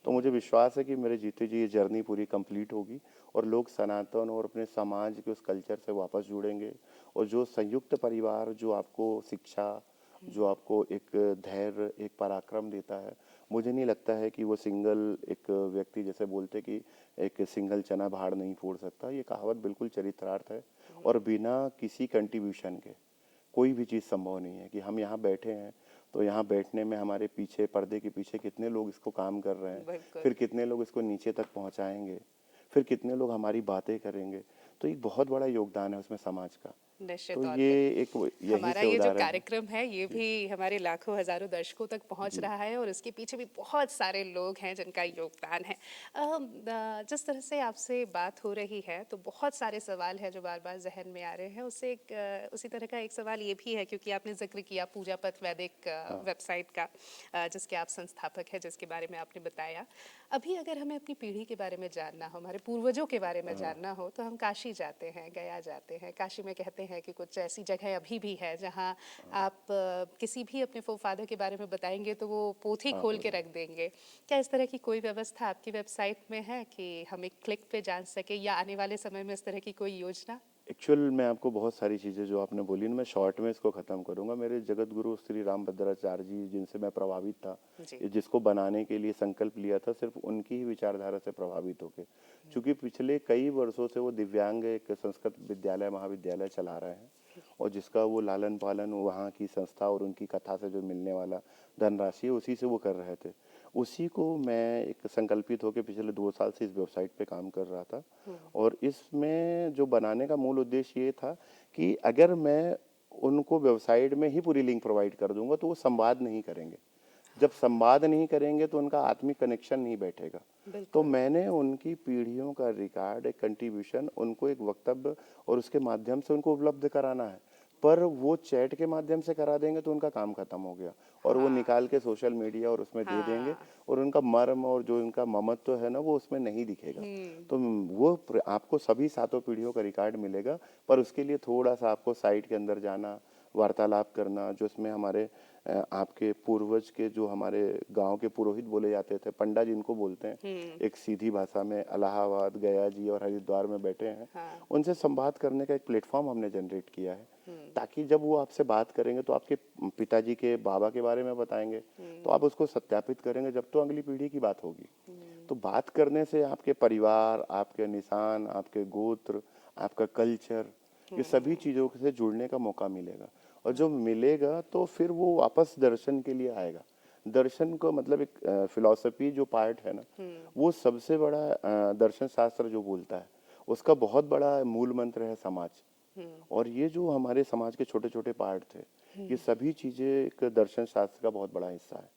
तो मुझे विश्वास है कि मेरे जीते जी ये जर्नी पूरी कंप्लीट होगी, और लोग सनातन और अपने समाज के उस कल्चर से वापस जुड़ेंगे, और जो संयुक्त परिवार जो आपको शिक्षा, जो आपको एक धैर्य, एक पराक्रम देता है, मुझे नहीं लगता है कि वो सिंगल एक व्यक्ति, जैसे बोलते कि एक सिंगल चना भाड़ नहीं फोड़ सकता, ये कहावत बिल्कुल चरितार्थ है। और बिना किसी कंट्रीब्यूशन के कोई भी चीज़ संभव नहीं है। कि हम यहाँ बैठे हैं, तो यहाँ बैठने में हमारे पीछे, पर्दे के पीछे कितने लोग इसको काम कर रहे हैं, फिर कितने लोग इसको नीचे तक पहुँचाएंगे, फिर कितने लोग हमारी बातें करेंगे। तो एक बहुत बड़ा योगदान है उसमें समाज का। निश्चित तो तौर ये पे एक यही हमारा से ये जो उदाहरण है। कार्यक्रम है ये भी हमारे लाखों हजारों दर्शकों तक पहुंच रहा है, और इसके पीछे भी बहुत सारे लोग हैं जिनका योगदान है। जिस तरह से आपसे बात हो रही है तो बहुत सारे सवाल हैं जो बार बार जहन में आ रहे हैं। उसी तरह का एक सवाल ये भी है, क्योंकि आपने जिक्र किया पूजा पथ वैदिक वेबसाइट का, जिसके आप संस्थापक हैं, जिसके बारे में आपने बताया। अभी अगर हमें अपनी पीढ़ी के बारे में जानना हो, हमारे पूर्वजों के बारे में जानना हो, तो हम काशी जाते हैं, गया जाते हैं। काशी में कहते हैं कि कुछ ऐसी जगह अभी भी है जहाँ आप किसी भी अपने फोरफादर के बारे में बताएंगे तो वो पोथी खोल के रख देंगे। क्या इस तरह की कोई व्यवस्था आपकी वेबसाइट में है कि हम एक क्लिक पे जान सके, या आने वाले समय में इस तरह की कोई योजना? एक्चुअल मैं आपको बहुत सारी चीज़ें जो आपने बोली ना, मैं शॉर्ट में इसको ख़त्म करूंगा। मेरे जगत गुरु श्री रामभद्राचार्य जी, जिनसे मैं प्रभावित था, जिसको बनाने के लिए संकल्प लिया था, सिर्फ उनकी ही विचारधारा से प्रभावित होके, क्योंकि पिछले कई वर्षों से वो दिव्यांग एक संस्कृत विद्यालय महाविद्यालय चला रहे हैं, और जिसका वो लालन पालन वहाँ की संस्था और उनकी कथा से जो मिलने वाला धनराशि है उसी से वो कर रहे थे। उसी को मैं एक संकल्पित होकर पिछले 2 साल से इस वेबसाइट पे काम कर रहा था, और इसमें जो बनाने का मूल उद्देश्य ये था कि अगर मैं उनको वेबसाइट में ही पूरी लिंक प्रोवाइड कर दूंगा तो वो संवाद नहीं करेंगे। जब संवाद नहीं करेंगे तो उनका आत्मिक कनेक्शन नहीं बैठेगा। तो बिल्कुल। मैंने उनकी पीढ़ियों का रिकॉर्ड, एक कंट्रीब्यूशन, उनको एक वक्तव्य और उसके माध्यम से उनको उपलब्ध कराना है। पर वो चैट के माध्यम से करा देंगे तो उनका काम खत्म हो गया, और वो निकाल के सोशल मीडिया और उसमें दे देंगे, हाँ। और उनका मर्म और जो उनका ममत्व है ना वो उसमें नहीं दिखेगा। तो वो आपको सभी सातों पीढ़ियों का रिकॉर्ड मिलेगा, पर उसके लिए थोड़ा सा आपको साइट के अंदर जाना, वार्तालाप करना, जो इसमें हमारे आपके पूर्वज के जो हमारे गांव के पुरोहित बोले जाते थे, पंडा जिनको बोलते हैं, एक सीधी भाषा में इलाहाबाद, गया जी और हरिद्वार में बैठे हैं, हाँ। उनसे संवाद करने का एक प्लेटफॉर्म हमने जनरेट किया है, ताकि जब वो आपसे बात करेंगे तो आपके पिताजी के बाबा के बारे में बताएंगे, तो आप उसको सत्यापित करेंगे जब तो अगली पीढ़ी की बात होगी। तो बात करने से आपके परिवार, आपके निशान, आपके गोत्र, आपका कल्चर, ये सभी चीज़ों से जुड़ने का मौका मिलेगा, और जो मिलेगा तो फिर वो वापस दर्शन के लिए आएगा। दर्शन को मतलब एक फिलॉसफी जो पार्ट है ना, वो सबसे बड़ा दर्शन शास्त्र जो बोलता है उसका बहुत बड़ा मूल मंत्र है समाज। और ये जो हमारे समाज के छोटे छोटे पार्ट थे, ये सभी चीजें एक दर्शन शास्त्र का बहुत बड़ा हिस्सा है।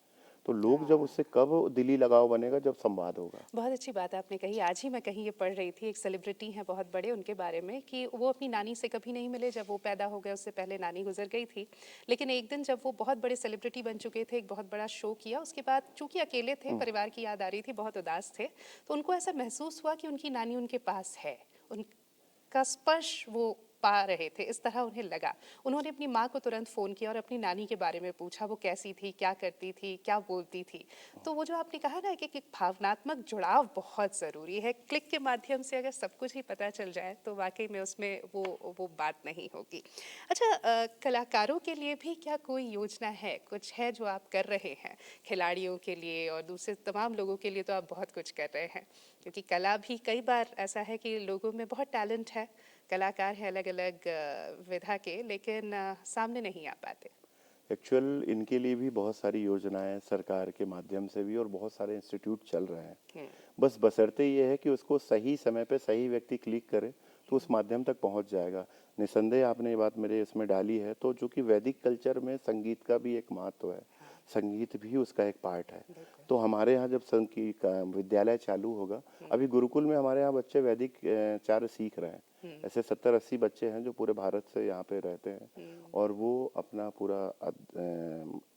तो लोग जब उससे कब दिली लगाव बनेगा, जब संवाद होगा। बहुत अच्छी बात आपने कही। आज ही मैं कहीं ये पढ़ रही थी, एक सेलिब्रिटी हैं बहुत बड़े, उनके बारे में कि वो अपनी नानी से कभी नहीं मिले। जब वो पैदा हो गए उससे पहले नानी गुजर गई थी, लेकिन एक दिन जब वो बहुत बड़े सेलिब्रिटी बन चुके थे, एक बहुत बड़ा शो किया, उसके बाद चूंकि अकेले थे, परिवार की याद आ रही थी, बहुत उदास थे, तो उनको ऐसा महसूस हुआ कि उनकी नानी उनके पास है, उनका स्पर्श वो पा रहे थे, इस तरह उन्हें लगा। उन्होंने अपनी माँ को तुरंत फ़ोन किया और अपनी नानी के बारे में पूछा, वो कैसी थी, क्या करती थी, क्या बोलती थी। तो वो जो आपने कहा ना कि एक भावनात्मक जुड़ाव बहुत ज़रूरी है। क्लिक के माध्यम से अगर सब कुछ ही पता चल जाए तो वाकई में उसमें वो बात नहीं होगी। अच्छा, कलाकारों के लिए भी क्या कोई योजना है, कुछ है जो आप कर रहे हैं? खिलाड़ियों के लिए और दूसरे तमाम लोगों के लिए तो आप बहुत कुछ कर रहे हैं, क्योंकि कला भी कई बार ऐसा है कि लोगों में बहुत टैलेंट है, कलाकार है अलग अलग विधा के, लेकिन सामने नहीं आ पाते। एक्चुअल इनके लिए भी बहुत सारी योजनाएं सरकार के माध्यम से भी और बहुत सारे इंस्टीट्यूट चल रहे हैं। बस बशर्ते ये है कि उसको सही समय पे सही व्यक्ति क्लिक करे तो उस माध्यम तक पहुंच जाएगा। निसंदेह आपने ये बात मेरे इसमें डाली है, तो जो कि वैदिक कल्चर में संगीत का भी एक महत्व है, संगीत भी उसका एक पार्ट है। तो हमारे यहाँ जब संगीत का विद्यालय चालू होगा, अभी गुरुकुल में हमारे यहाँ बच्चे वैदिक चार्य सीख रहे हैं। ऐसे 70-80 बच्चे हैं जो पूरे भारत से यहाँ पे रहते हैं, और वो अपना पूरा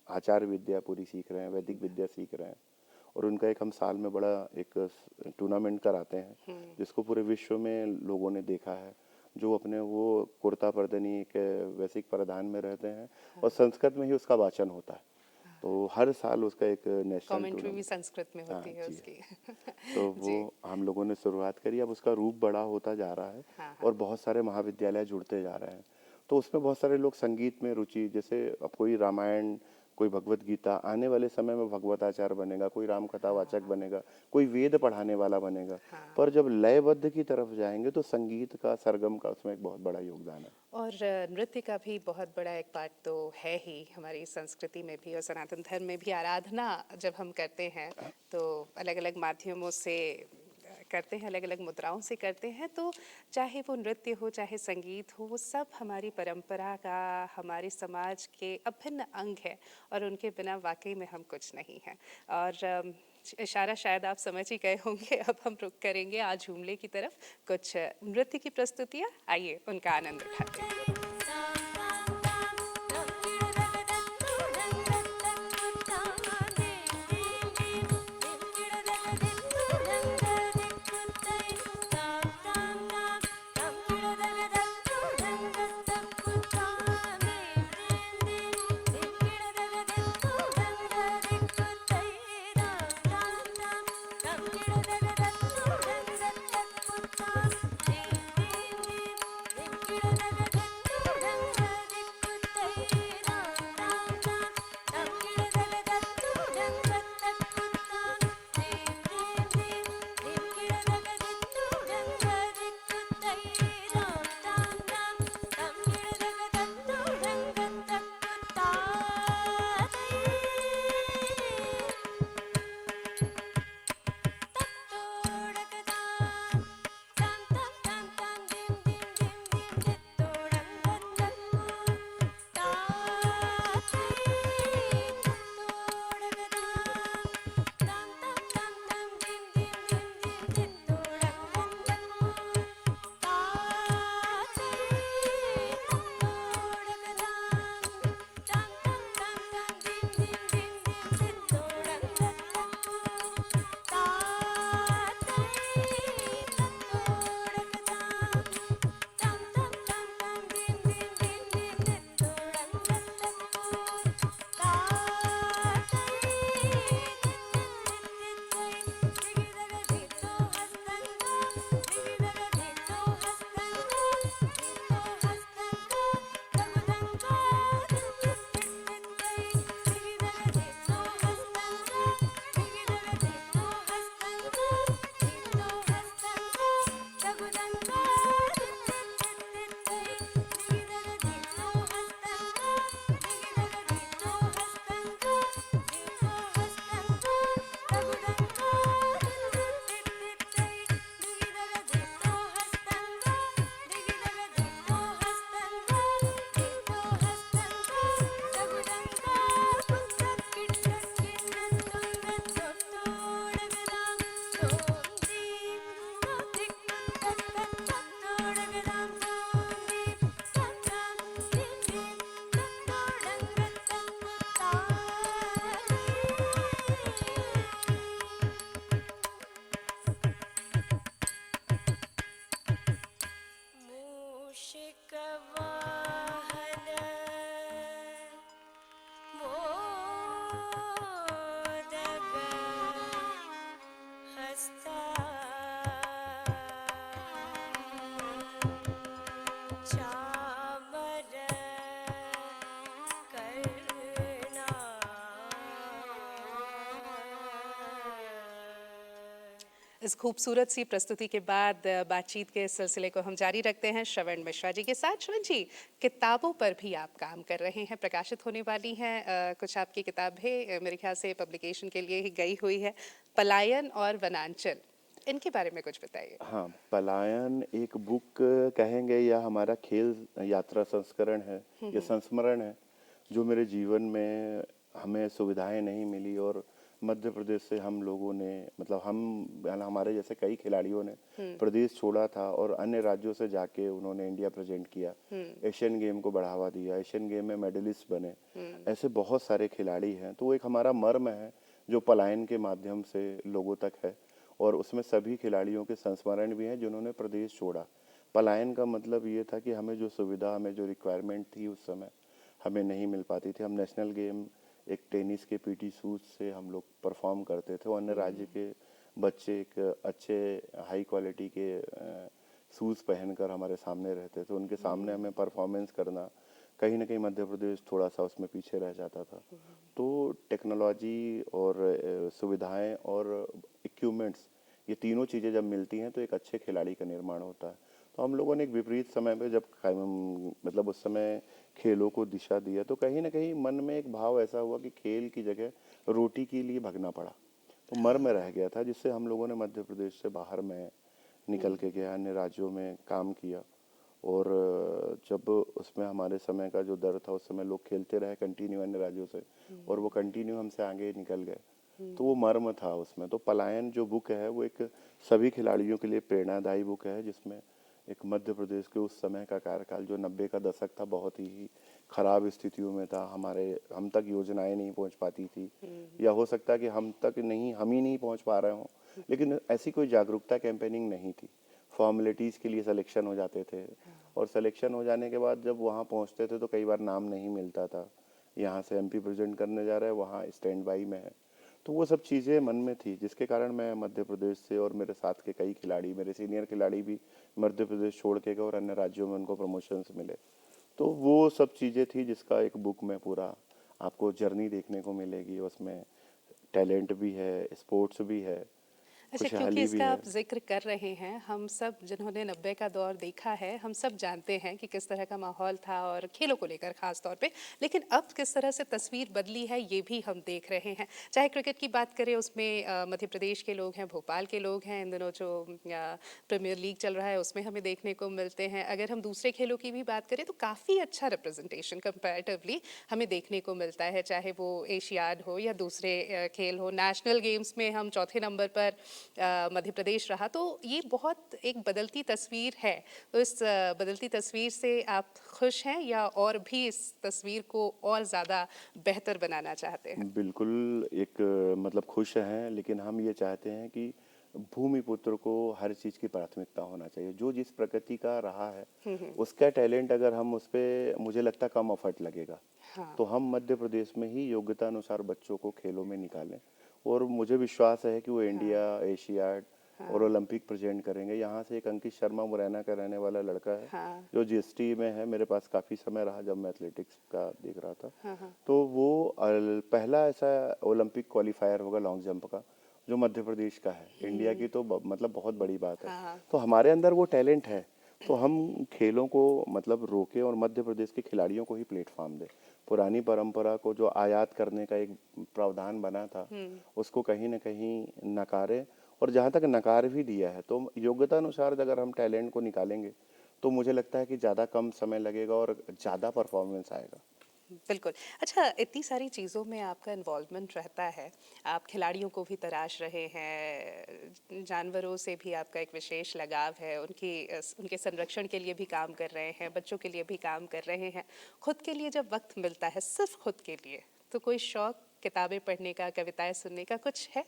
आचार विद्या पूरी सीख रहे हैं, वैदिक विद्या सीख रहे हैं। और उनका एक हम साल में बड़ा एक टूर्नामेंट कराते हैं, जिसको पूरे विश्व में लोगों ने देखा है, जो अपने वो कुर्ता पर्दनी के वैसिक परिधान में रहते हैं, और संस्कृत में ही उसका वाचन होता है। तो हर साल उसका एक नेशनल कमेंट्री भी संस्कृत में होती है उसकी। तो वो हम लोगों ने शुरुआत करी, अब उसका रूप बड़ा होता जा रहा है, और बहुत सारे महाविद्यालय जुड़ते जा रहे हैं। तो उसमें बहुत सारे लोग संगीत में रुचि, जैसे अब कोई रामायण, कोई भगवत गीता, आने वाले समय में भगवताचार्य बनेगा, कोई राम कथावाचक बनेगा, कोई वेद पढ़ाने वाला बनेगा। पर जब लयबद्ध की तरफ जाएंगे तो संगीत का, सरगम का उसमें एक बहुत बड़ा योगदान है। और नृत्य का भी बहुत बड़ा एक पार्ट तो है ही हमारी संस्कृति में भी, और सनातन धर्म में भी। आराधना जब हम करते हैं तो अलग अलग माध्यमों से करते हैं, अलग अलग मुद्राओं से करते हैं, तो चाहे वो नृत्य हो, चाहे संगीत हो, वो सब हमारी परंपरा का, हमारे समाज के अभिन्न अंग है, और उनके बिना वाकई में हम कुछ नहीं हैं। और इशारा शायद आप समझ ही गए होंगे। अब हम रुक करेंगे आज झूमले की तरफ, कुछ नृत्य की प्रस्तुतियाँ, आइए उनका आनंद उठाते हैं। इस खूबसूरत सी प्रस्तुति के बाद बातचीत के सिलसिले को हम जारी रखते हैं श्रवण मिश्रा जी के साथ। श्रवण जी, किताबों पर भी आप काम कर रहे हैं, प्रकाशित होने वाली हैं कुछ आपकी किताबें, मेरे ख्याल से पब्लिकेशन के लिए ही गई हुई है, पलायन और वनांचल, इनके बारे में कुछ बताइए। हाँ, पलायन एक बुक कहेंगे या हमारा खेल यात्रा संस्करण है या संस्मरण है, जो मेरे जीवन में हमें सुविधाएं नहीं मिली और मध्य प्रदेश से हम लोगों ने, मतलब हम यानी हमारे जैसे कई खिलाड़ियों ने प्रदेश छोड़ा था और अन्य राज्यों से जाके उन्होंने इंडिया प्रेजेंट किया, एशियन गेम को बढ़ावा दिया, एशियन गेम में मेडलिस्ट बने। ऐसे बहुत सारे खिलाड़ी हैं, तो वो एक हमारा मर्म है जो पलायन के माध्यम से लोगों तक है और उसमें सभी खिलाड़ियों के संस्मरण भी हैं जिन्होंने प्रदेश छोड़ा। पलायन का मतलब ये था कि हमें जो सुविधा, हमें जो रिक्वायरमेंट थी उस समय हमें नहीं मिल पाती थी। हम नेशनल गेम एक टेनिस के पीटी शूज से हम लोग परफॉर्म करते थे, अन्य राज्य के बच्चे एक अच्छे हाई क्वालिटी के शूज़ पहनकर हमारे सामने रहते थे, उनके सामने हमें परफॉर्मेंस करना, कहीं ना कहीं मध्य प्रदेश थोड़ा सा उसमें पीछे रह जाता था। तो टेक्नोलॉजी और सुविधाएं और इक्विपमेंट्स, ये तीनों चीज़ें जब मिलती हैं तो एक अच्छे खिलाड़ी का निर्माण होता है। तो हम लोगों ने एक विपरीत समय पे जब मतलब उस समय खेलों को दिशा दिया, तो कहीं ना कहीं मन में एक भाव ऐसा हुआ कि खेल की जगह रोटी के लिए भगना पड़ा, तो मर्म रह गया था, जिससे हम लोगों ने मध्य प्रदेश से बाहर में निकल के गया, अन्य राज्यों में काम किया। और जब उसमें हमारे समय का जो दर था, उस समय लोग खेलते रहे कंटिन्यू अन्य राज्यों से और वो कंटिन्यू हमसे आगे निकल गए, तो वो मर्म था उसमें। तो पलायन जो बुक है वो एक सभी खिलाड़ियों के लिए प्रेरणादायी बुक है, जिसमें एक मध्य प्रदेश के उस समय का कार्यकाल जो 90 का दशक था, बहुत ही खराब स्थितियों में था। हम तक योजनाएं नहीं पहुंच पाती थी, या हो सकता है कि हम तक नहीं, हम ही नहीं पहुंच पा रहे हों, लेकिन ऐसी कोई जागरूकता कैंपेनिंग नहीं थी। फॉर्मेलिटीज़ के लिए सिलेक्शन हो जाते थे और सिलेक्शन हो जाने के बाद जब वहाँ पहुँचते थे तो कई बार नाम नहीं मिलता था, यहाँ से एमपी प्रेजेंट करने जा रहे हैं, वहाँ स्टैंड बाई में है। तो वो सब चीज़ें मन में थी, जिसके कारण मैं मध्य प्रदेश से, और मेरे साथ के कई खिलाड़ी, मेरे सीनियर खिलाड़ी भी मध्य प्रदेश छोड़ के गए और अन्य राज्यों में उनको प्रमोशंस मिले। तो वो सब चीज़ें थी जिसका एक बुक में पूरा आपको जर्नी देखने को मिलेगी। उसमें टैलेंट भी है, स्पोर्ट्स भी है, अच्छा, क्योंकि खुशहाली भी इसका है। आप जिक्र कर रहे हैं, हम सब जिन्होंने 90 का दौर देखा है, हम सब जानते हैं कि किस तरह का माहौल था और खेलों को लेकर खास तौर पे, लेकिन अब किस तरह से तस्वीर बदली है ये भी हम देख रहे हैं। चाहे क्रिकेट की बात करें, उसमें मध्य प्रदेश के लोग हैं, भोपाल के लोग हैं, इन दिनों जो प्रीमियर लीग चल रहा है उसमें हमें देखने को मिलते हैं। अगर हम दूसरे खेलों की भी बात करें तो काफ़ी अच्छा रिप्रेजेंटेशन कंपैरेटिवली हमें देखने को मिलता है, चाहे वो एशियाड हो या दूसरे खेल हो। नेशनल गेम्स में हम चौथे नंबर पर मध्य प्रदेश रहा, तो ये बहुत एक बदलती तस्वीर है। तो इस बदलती तस्वीर से आप खुश हैं या और भी इस तस्वीर को और ज़्यादा बेहतर बनाना चाहते हैं? बिल्कुल, एक मतलब खुश हैं, लेकिन हम ये चाहते हैं कि भूमिपुत्र को हर चीज़ की प्राथमिकता होना चाहिए। जो जिस प्रकृति का रहा है, उसका टैलेंट अगर हम उस पे, मुझे लगता है कम एफर्ट लगेगा। हाँ। तो हम मध्य प्रदेश में ही योग्यता अनुसार बच्चों को खेलों में निकालें और मुझे विश्वास है कि वो इंडिया, एशियाड और ओलंपिक प्रेजेंट करेंगे। यहाँ से एक अंकित शर्मा मुरैना का रहने वाला लड़का है, हाँ। जो जीएसटी में है, मेरे पास काफ़ी समय रहा जब मैं एथलेटिक्स का देख रहा था। हाँ। तो वो पहला ऐसा ओलंपिक क्वालिफायर होगा लॉन्ग जंप का जो मध्य प्रदेश का है। इंडिया की तो मतलब बहुत बड़ी बात है। हाँ। तो हमारे अंदर वो टैलेंट है, तो हम खेलों को मतलब रोकें और मध्य प्रदेश के खिलाड़ियों को ही प्लेटफॉर्म दें। पुरानी परंपरा को जो आयात करने का एक प्रावधान बना था, उसको कहीं ना कहीं नकारें, और जहाँ तक नकार भी दिया है तो योग्यता अनुसार अगर हम टैलेंट को निकालेंगे तो मुझे लगता है कि ज़्यादा कम समय लगेगा और ज़्यादा परफॉर्मेंस आएगा। बिल्कुल। अच्छा, इतनी सारी चीज़ों में आपका इन्वॉल्वमेंट रहता है, आप खिलाड़ियों को भी तराश रहे हैं, जानवरों से भी आपका एक विशेष लगाव है, उनके संरक्षण के लिए भी काम कर रहे हैं, बच्चों के लिए भी काम कर रहे हैं। खुद के लिए जब वक्त मिलता है, सिर्फ खुद के लिए, तो कोई शौक किताबें पढ़ने का, कविताएं सुनने का कुछ है?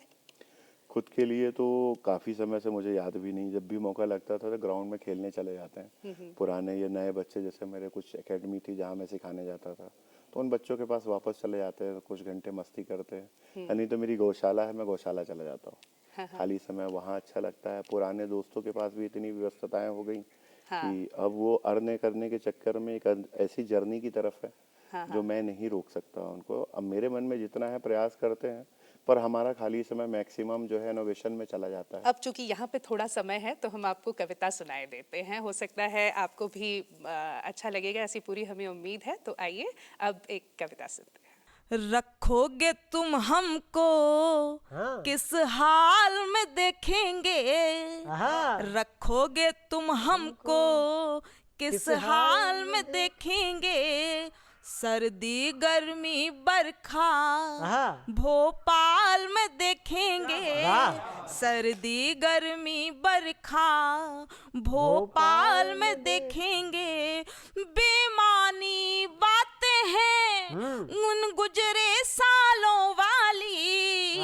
खुद के लिए तो काफ़ी समय से मुझे याद भी नहीं, जब भी मौका लगता था तो ग्राउंड में खेलने चले जाते हैं। पुराने ये नए बच्चे, जैसे मेरे कुछ एकेडमी थी जहाँ मैं सिखाने जाता था, तो उन बच्चों के पास वापस चले जाते हैं, कुछ घंटे मस्ती करते हैं। या नहीं तो मेरी गौशाला है, मैं गौशाला चला जाता हूँ। खाली समय वहाँ अच्छा लगता है। पुराने दोस्तों के पास भी इतनी व्यस्तताएं हो गई हाँ। कि अब वो अर्न करने के चक्कर में एक ऐसी जर्नी की तरफ है हाँ। जो हाँ। मैं नहीं रोक सकता उनको। अब मेरे मन में जितना है प्रयास करते हैं, पर हमारा खाली समय मैक्सिमम जो है इनोवेशन में चला जाता है। अब चूंकि यहाँ पे थोड़ा समय है तो हम आपको कविता सुनाए देते हैं, हो सकता है आपको भी अच्छा लगेगा, ऐसी पूरी हमें उम्मीद है। तो आइए अब एक कविता सुनते हैं। रखोगे तुम हमको किस हाल में देखेंगे, रखोगे तुम हमको किस हाल में देखेंगे, सर्दी गर्मी बरखा भोपाल में देखेंगे, सर्दी गर्मी बरखा भोपाल में देखेंगे, बेमानी बातें हैं उन गुजरे सालों वाली,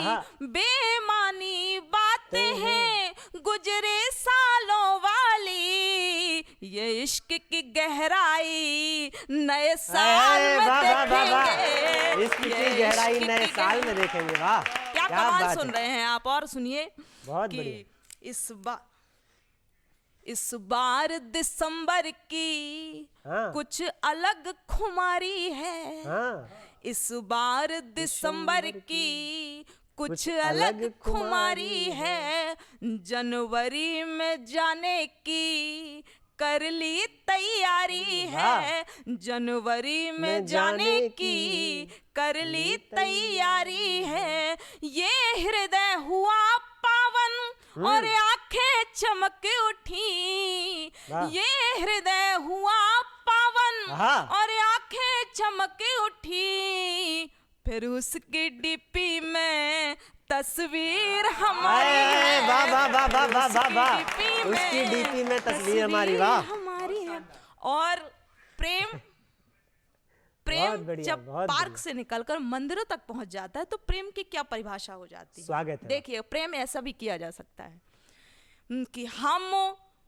बेमानी बातें हैं गुजरे सालों वाली, ये इश्क की गहराई नए साल में देखेंगे, इश्क की गहराई नए साल में देखेंगे। वाह क्या कमाल सुन रहे हैं आप। और सुनिए बहुत कि बढ़िया। इस बार दिसंबर की कुछ अलग खुमारी है, इस बार दिसंबर की कुछ अलग खुमारी है, जनवरी में जाने की कर ली तैयारी है, जनवरी में जाने की कर ली तैयारी है, ये हृदय हुआ पावन और आंखें चमक उठी, ये हृदय हुआ पावन और आंखें चमक उठी, फिर उसकी डीपी में तस्वीर हमारी है, वाह वाह वाह वाह वाह वाह वाह, उसकी डीपी में तस्वीर हमारी, वाह हमारी है। और प्रेम जब पार्क से निकलकर मंदिरों तक पहुंच जाता है तो प्रेम की क्या परिभाषा हो जाती है। स्वागत है। देखिए प्रेम ऐसा भी किया जा सकता है कि हम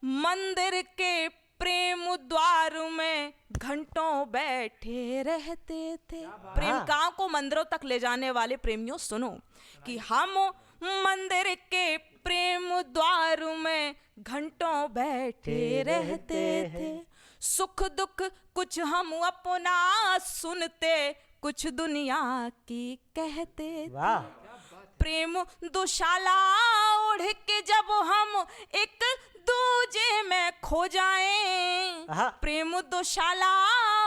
मंदिर के प्रेम द्वार में घंटों बैठे रहते थे। प्रेम कांव को मंदिरों तक ले जाने वाले प्रेमियों सुनो कि हम मंदिर के प्रेम द्वार में घंटों बैठे रहते थे, सुख दुख कुछ हम अपना सुनते, कुछ दुनिया की कहते थे। प्रेम दुशाला ओढ़ के जब हम एक दूजे में खो जाएं, प्रेम दुशाला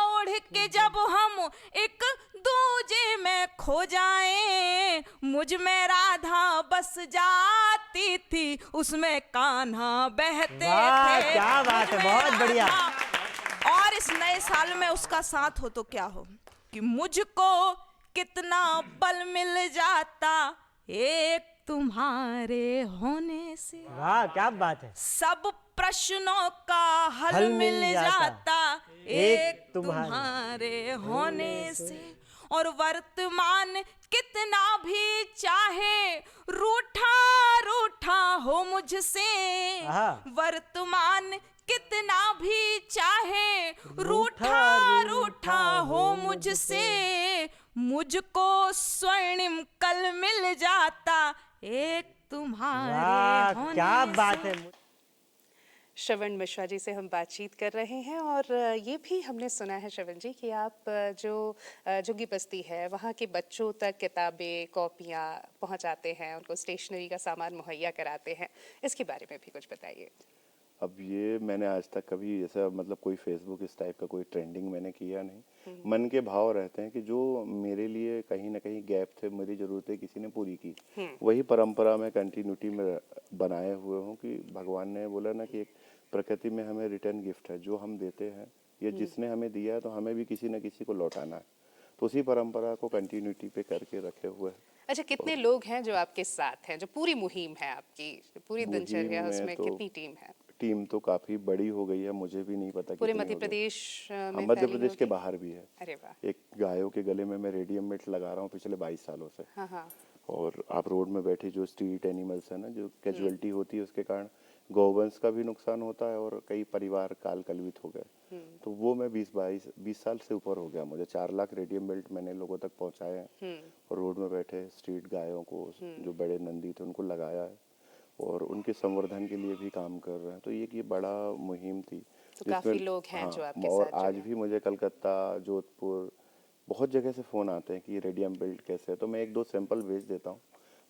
ओढ़ के जब हम एक दूजे में खो जाएं, मुझ में राधा बस जाती थी, उसमें कान्हा बहते थे। क्या बात है, बहुत बढ़िया। और इस नए साल में उसका साथ हो तो क्या हो कि मुझको कितना बल मिल जाता एक तुम्हारे होने से। वाह क्या बात है। सब प्रश्नों का हल मिल जाता एक तुम्हारे होने से। और वर्तमान कितना भी चाहे रूठा रूठा हो मुझसे, वर्तमान कितना भी चाहे रूठा रूठा हो मुझसे, मुझको स्वर्णिम कल मिल जाता एक तुम्हारे होने से। क्या बात है। श्रवण मिश्रा जी से हम बातचीत कर रहे हैं और ये भी हमने सुना है श्रवण जी कि आप जो झुग्गी बस्ती है वहाँ के बच्चों तक किताबें कॉपियाँ पहुँचाते हैं, उनको स्टेशनरी का सामान मुहैया कराते हैं, इसके बारे में भी कुछ बताइए। अब ये मैंने आज तक कभी ऐसा मतलब कोई फेसबुक इस टाइप का कोई ट्रेंडिंग मैंने किया नहीं। मन के भाव रहते हैं कि जो मेरे लिए कहीं ना कहीं गैप थे, मेरी ज़रूरतें किसी ने पूरी की, वही परंपरा में कंटिन्यूटी में बनाए हुए हूँ कि भगवान ने बोला ना कि एक प्रकृति में हमें रिटर्न गिफ्ट है, जो हम देते हैं ये जिसने हमें दिया है तो हमें भी किसी न किसी को लौटाना है, तो उसी परंपरा को कंटिन्यूटी पे करके रखे हुए हैं। अच्छा, कितने लोग हैं जो आपके साथ हैं, जो पूरी मुहिम है आपकी, पूरी दिनचर्या उसमें कितनी टीम है? टीम तो काफी बड़ी हो गई है, मुझे भी नहीं पता। पूरे मध्य प्रदेश में? मध्य प्रदेश के बाहर भी है। अरे वाह। एक गायों के गले में मैं रेडियम मेट लगा रहा हूँ पिछले 22 सालों से। हाँ। और आप रोड में बैठे जो स्ट्रीट एनिमल्स है ना, जो कैजुअलिटी होती है उसके कारण गौवंश का भी नुकसान होता है और कई परिवार काल कलवित हो गए। तो वो मैं 20 साल से ऊपर हो गया, मुझे 4 लाख रेडियम बेल्ट मैंने लोगों तक पहुंचाए हैं और रोड में बैठे स्ट्रीट गायों को, जो बड़े नंदी थे उनको लगाया है और उनके संवर्धन के लिए भी काम कर रहे हैं। तो ये बड़ा मुहिम थी। तो काफी लोग हैं जो आपके और साथ आज भी मुझे कलकत्ता, जोधपुर बहुत जगह से फ़ोन आते हैं कि रेडियम बेल्ट कैसे है, तो मैं 1-2 सैंपल भेज देता हूँ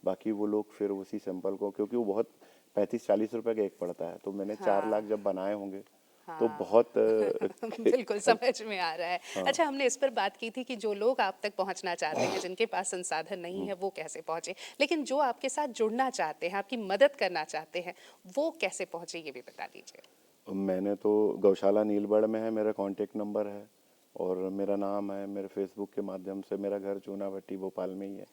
बाकी वो लोग फिर उसी सैंपल को, क्योंकि वो बहुत 35-40 रुपए का एक पड़ता है, तो मैंने 4 लाख जब बनाए होंगे तो बहुत बिल्कुल समझ में आ रहा है। अच्छा, हमने इस पर बात की थी कि जो लोग आप तक पहुंचना चाहते हैं, जिनके पास संसाधन नहीं है, वो कैसे पहुंचे, लेकिन जो आपके साथ जुड़ना चाहते हैं, आपकी मदद करना चाहते हैं, वो कैसे पहुंचे, ये भी बता दीजिए। मैंने तो गौशाला नीलबढ़ में है, मेरा कांटेक्ट नंबर है और मेरा नाम है, मेरे फेसबुक के माध्यम से। मेरा घर चूनाभट्टी भोपाल में ही है।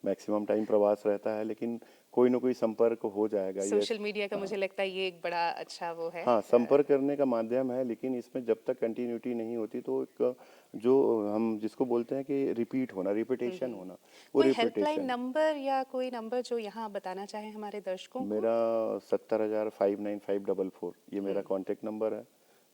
मैक्सिमम टाइम प्रवास रहता है, लेकिन कोई ना कोई संपर्क हो जाएगा। ये सोशल मीडिया का मुझे लगता है ये एक बड़ा अच्छा वो है। हाँ, संपर्क करने का माध्यम है, लेकिन इसमें जब तक कंटिन्यूटी नहीं होती तो एक जो हम जिसको बोलते हैं कि रिपीट होना, रिपीटेशन होना, वो कोई हेल्पलाइन रिपीटेशन। नंबर या कोई नंबर जो यहाँ बताना चाहें हमारे दर्शकों को? मेरा 70,59544 ये मेरा कांटेक्ट नंबर है।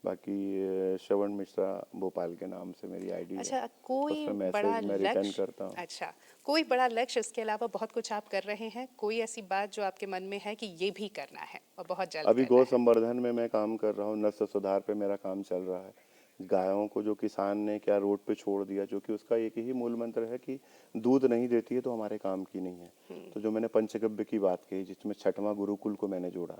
बाकी श्रवण मिश्रा भोपाल के नाम से मेरी आईडी है। अच्छा, कोई उसमें बड़ा मैसेज मैं रिटर्न लक्ष्य? करता हूँ। अच्छा, कोई बड़ा लक्ष्य, इसके अलावा बहुत कुछ आप कर रहे हैं, कोई ऐसी बात जो आपके मन में है कि ये भी करना है और बहुत जल्द अभी करना गौ है? संवर्धन में मैं काम कर रहा हूँ, नस्ल सुधार पे मेरा काम चल रहा है। गायों को जो किसान ने क्या रोड पे छोड़ दिया, जो कि उसका एक ही मूल मंत्र है कि दूध नहीं देती है तो हमारे काम की नहीं है। तो जो मैंने पंचगव्य की बात कही, जिसमें 6वां गुरुकुल को मैंने जोड़ा,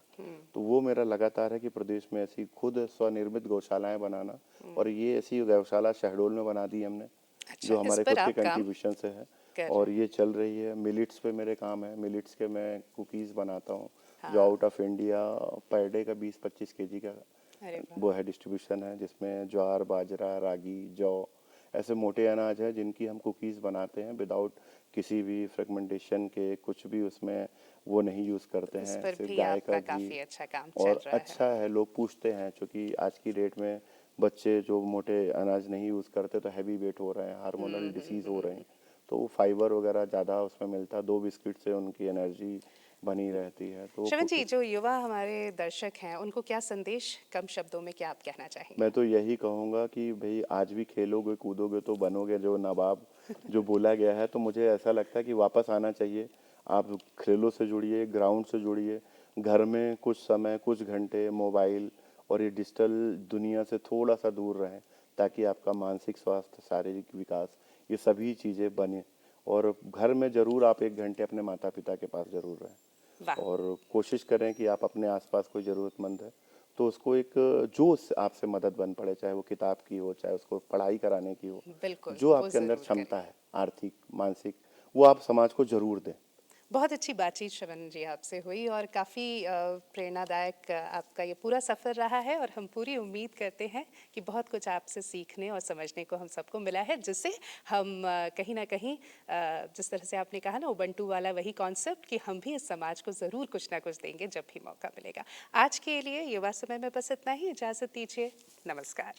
तो वो मेरा लगातार है कि प्रदेश में ऐसी खुद स्वनिर्मित गौशालाएं बनाना, और ये ऐसी गौशाला शहडोल में बना दी हमने, अच्छा, जो इस हमारे पर खुद के आप काम कंट्रीब्यूशन से है, कर और ये चल रही है। मिलिट्स पे मेरे काम है, मिलिट्स के मैं कुकीज़ बनाता हूँ, जो out of India per day का 20-25 केजी का अरे वाह। वो है, डिस्ट्रीब्यूशन है, जिसमें ज्वार, बाजरा, रागी, जौ ऐसे मोटे अनाज है जिनकी हम कुकीज़ बनाते हैं विदाउट किसी भी फ्रेगमेंटेशन के, कुछ भी उसमें वो नहीं यूज़ करते इस हैं, पर सिर्फ भी गाय आपका का काफी घी। अच्छा काम चल और रहा है। अच्छा है, लोग पूछते हैं, क्योंकि आज की डेट में बच्चे जो मोटे अनाज नहीं यूज़ करते तो हैवी वेट हो रहे हैं, हार्मोनल डिसीज़ हो रहे हैं, तो वो फाइबर वगैरह ज़्यादा उसमें मिलता है। 2 बिस्किट से उनकी एनर्जी बनी रहती है। तो श्रवण जी, जो युवा हमारे दर्शक हैं, उनको क्या संदेश, कम शब्दों में क्या आप कहना चाहेंगे? मैं तो यही कहूँगा कि भाई आज भी खेलोगे कूदोगे तो बनोगे जो नवाब, जो बोला गया है। तो मुझे ऐसा लगता है कि वापस आना चाहिए। आप खेलों से जुड़िए, ग्राउंड से जुड़िए, घर में कुछ समय, कुछ घंटे मोबाइल और ये डिजिटल दुनिया से थोड़ा सा दूर रहें, ताकि आपका मानसिक स्वास्थ्य, शारीरिक विकास, ये सभी चीज़ें बने। और घर में ज़रूर आप 1 घंटे अपने माता पिता के पास ज़रूर रहें, वाह। और कोशिश करें कि आप अपने आसपास कोई ज़रूरतमंद है तो उसको एक जो आपसे मदद बन पड़े, चाहे वो किताब की हो, चाहे उसको पढ़ाई कराने की हो, बिल्कुल, जो वो आपके अंदर जरूर क्षमता करें। है, आर्थिक, मानसिक, वो आप समाज को जरूर दें। बहुत अच्छी बातचीत श्रवण जी आपसे हुई और काफ़ी प्रेरणादायक आपका ये पूरा सफ़र रहा है, और हम पूरी उम्मीद करते हैं कि बहुत कुछ आपसे सीखने और समझने को हम सबको मिला है, जिससे हम कहीं ना कहीं जिस तरह से आपने कहा ना, उबंटू वाला वही कॉन्सेप्ट, कि हम भी इस समाज को ज़रूर कुछ ना कुछ देंगे जब भी मौका मिलेगा। आज के लिए युवा समय में बस इतना ही, इजाज़त दीजिए, नमस्कार।